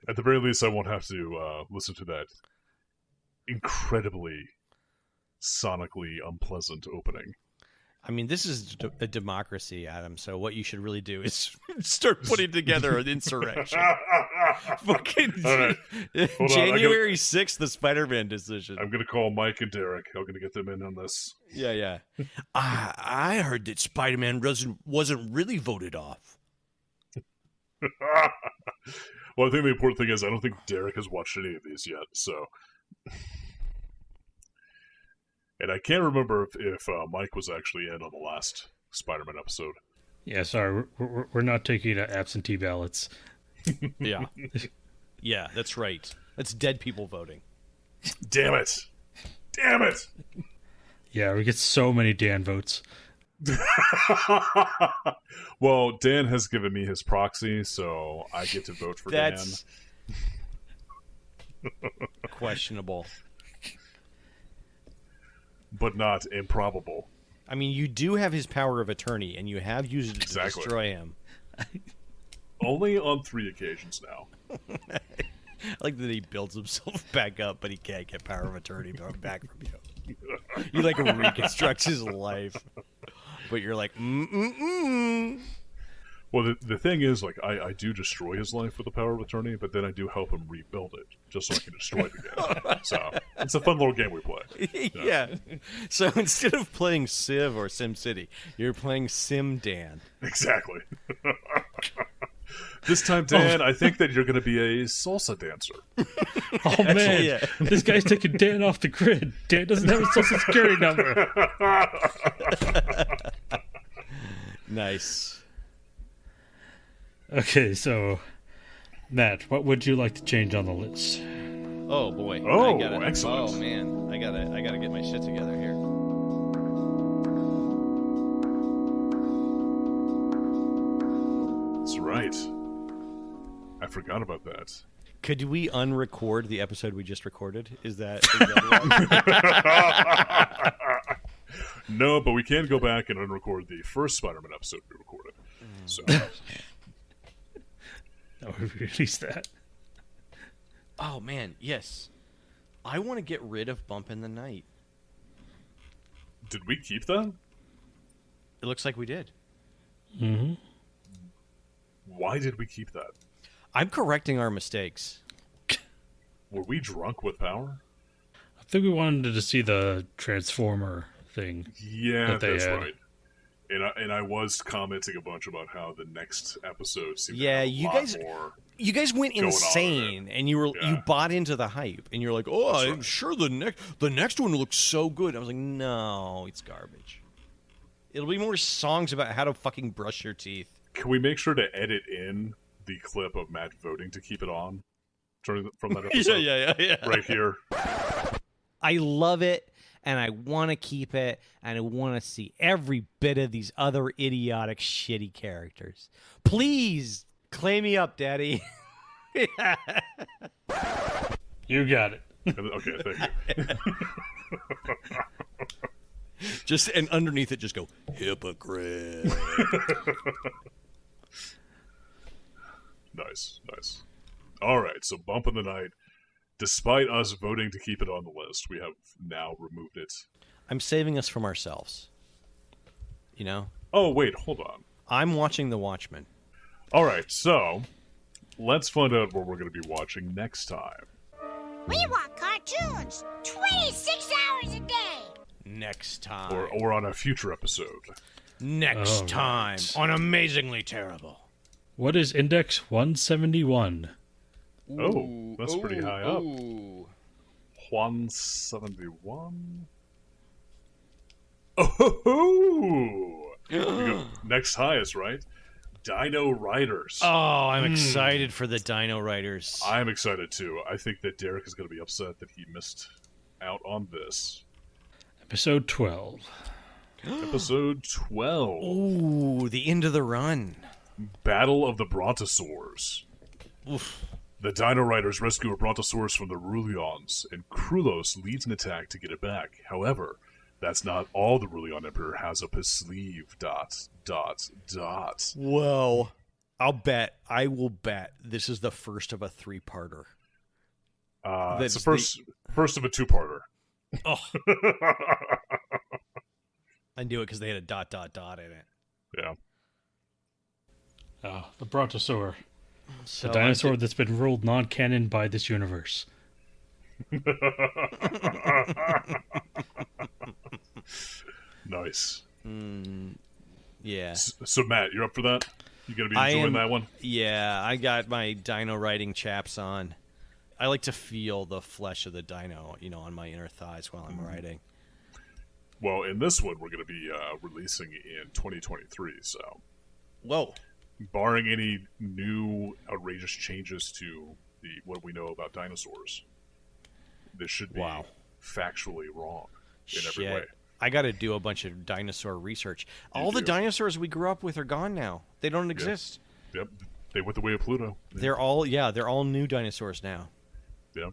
At the very least, I won't have to listen to that incredibly sonically unpleasant opening. I mean, this is a democracy, Adam, so what you should really do is start putting together an insurrection. Fucking right. January 6th, the Spider-Man decision. I'm going to call Mike and Derek. I'm going to get them in on this. Yeah. I heard that Spider-Man wasn't really voted off. Well, I think the important thing is I don't think Derek has watched any of these yet, so... And I can't remember if Mike was actually in on the last Spider-Man episode. Yeah, sorry, we're not taking absentee ballots. Yeah. Yeah, that's right. That's dead people voting. Damn it! Damn it! Yeah, we get so many Dan votes. Well, Dan has given me his proxy, so I get to vote for That's questionable. But not improbable. I mean, you do have his power of attorney, and you have used it to Exactly. destroy him. Only on 3 occasions now. I like that he builds himself back up, but he can't get power of attorney back from you. He like reconstructs his life, but you're like, Well, the thing is, like, I do destroy his life with the power of attorney, but then I do help him rebuild it, just so I can destroy it again. So, it's a fun little game we play. Yeah. So instead of playing Civ or SimCity, you're playing Sim Dan. Exactly. This time, Dan, I think that you're going to be a salsa dancer. Oh, man. Yeah. This guy's taking Dan off the grid. Dan doesn't have a social security number. Nice. Okay, so, Matt, what would you like to change on the list? Oh boy. Oh, I gotta, excellent. Oh man, I gotta get my shit together here. That's right. I forgot about that. Could we unrecord the episode we just recorded? Is that No, but we can go back and unrecord the first Spider-Man episode we recorded. So, Oh, we released that. Oh man, yes. I want to get rid of Bump in the Night. did we keep that? It looks like we did. Mm-hmm. Why did we keep that? I'm correcting our mistakes. Were we drunk with power? I think we wanted to see the Transformer thing. Yeah, that they that's had. right. And I was commenting a bunch about how the next episode seemed to Yeah, have a you lot guys- more. You guys went Going on insane, and you Yeah. bought into the hype, and you're like, "Oh, That's I'm right. sure the next one looks so good." I was like, "No, it's garbage." It'll be more songs about how to fucking brush your teeth. Can we make sure to edit in the clip of Matt voting to keep it on from that episode? yeah. Right here. I love it, and I want to keep it, and I want to see every bit of these other idiotic, shitty characters. Please, claim me up, Daddy. You got it. Okay, thank you. Just and underneath it, just go hypocrite. Nice. All right, so Bump in the Night. Despite us voting to keep it on the list, we have now removed it. I'm saving us from ourselves. You know? Oh, wait, hold on. I'm watching The Watchmen. All right, so let's find out what we're going to be watching next time. We want cartoons 26 hours a day. Next time. Or on a future episode. Next time on Amazingly Terrible. What is Index 171? Oh, that's pretty high up. 171? Oh! Next highest, right? Dino Riders. Oh, I'm excited for the Dino Riders. I'm excited too. I think that Derek is going to be upset that he missed out on this. Episode 12. Episode 12. Ooh, the end of the run. Battle of the Brontosaurs. Oof. The Dino Riders rescue a Brontosaurus from the Rulions, and Krulos leads an attack to get it back. However, that's not all the Rulion Emperor has up his sleeve. ... Whoa. I will bet this is the first of a 3-parter. It's the first of a 2-parter. Oh. I knew it because they had a ... in it. Yeah. The Brontosaur. So the dinosaur that's been ruled non-canon by this universe. Nice. Yeah. So, Matt, you're up for that? You gonna be enjoying that one? Yeah, I got my dino riding chaps on. I like to feel the flesh of the dino, on my inner thighs while I'm riding. Well, in this one, we're going to be releasing in 2023, so... Whoa. Barring any new outrageous changes to what we know about dinosaurs, this should be factually wrong in every way. I got to do a bunch of dinosaur research. All the dinosaurs we grew up with are gone now. They don't exist. Yep. They went the way of Pluto. They're all new dinosaurs now. Yep.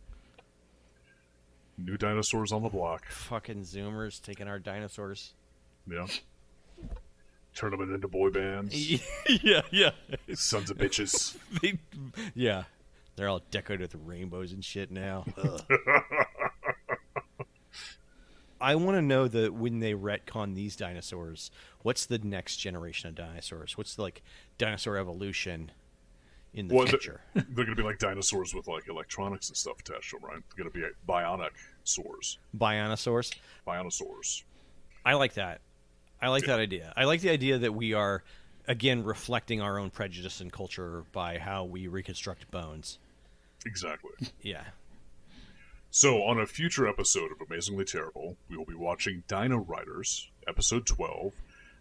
New dinosaurs on the block. Fucking Zoomers taking our dinosaurs. Yeah. Turn them into boy bands. Yeah. Sons of bitches. They're all decorated with rainbows and shit now. I want to know that when they retcon these dinosaurs, what's the next generation of dinosaurs? What's dinosaur evolution in the future? They're going to be like dinosaurs with electronics and stuff attached to them, right? They're going to be bionic saurs. Bionosaurs? Bionosaurs. I like that. I like that idea. I like the idea that we are, again, reflecting our own prejudice and culture by how we reconstruct bones. Exactly. Yeah. So, on a future episode of Amazingly Terrible, we will be watching Dino Riders, Episode 12,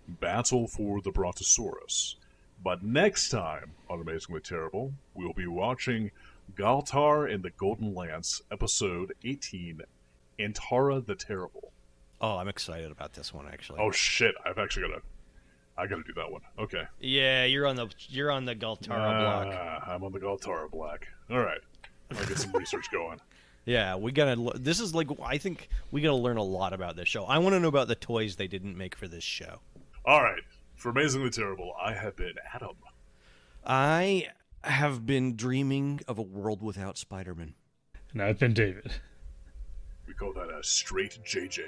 Battle for the Brontosaurus. But next time on Amazingly Terrible, we will be watching Galtar and the Golden Lance, Episode 18, Antara the Terrible. Oh, I'm excited about this one, actually. Oh, shit. I gotta do that one. Okay. Yeah, you're on the Galtara block. I'm on the Galtara block. All right. I'll get some research going. Yeah, this is I think we gotta learn a lot about this show. I want to know about the toys they didn't make for this show. All right. For Amazingly Terrible, I have been Adam. I have been dreaming of a world without Spider-Man. And I've been David. We call that a straight JJ.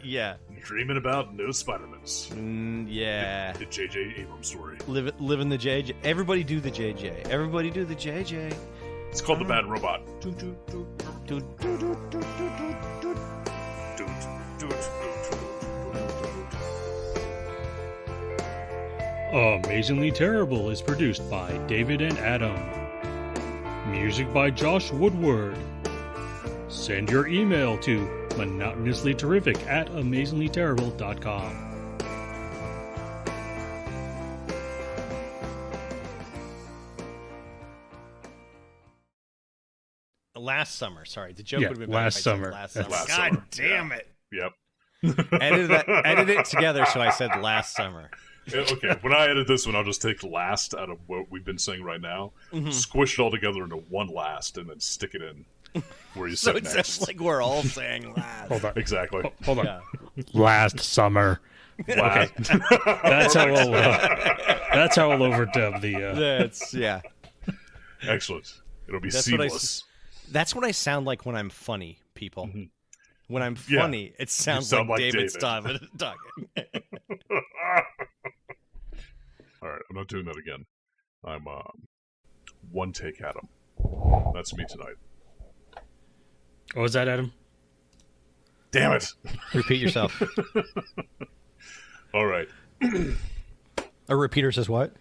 Yeah. Dreaming about no Spider-Mans. Yeah. The JJ Abrams story. Live in the JJ. Everybody do the JJ. Everybody do the JJ. It's called The Bad Robot. Amazingly Terrible is produced by David and Adam. Music by Josh Woodward. Send your email to monotonously terrific at amazinglyterrible.com. Last summer, sorry. The joke Yeah, would have been last better if I summer. said last summer. Last God summer. damn it. Yep. Edit it together, so I said last summer. Okay, when I edit this one, I'll just take last out of what we've been saying right now, squish it all together into one last, and then stick it in where you So said it next. sounds like we're all saying last. Hold on. Exactly. Hold on. Yeah. Last summer. Last. That's how we'll overdub the. That's yeah. Excellent. It'll be That's seamless. That's what I sound like when I'm funny, people. Mm-hmm. When I'm Yeah. funny, it sounds sound like David's David. talking. All right, I'm not doing that again. I'm one take Adam. That's me tonight. What was that, Adam? Damn it! Repeat yourself. All right. A repeater says what?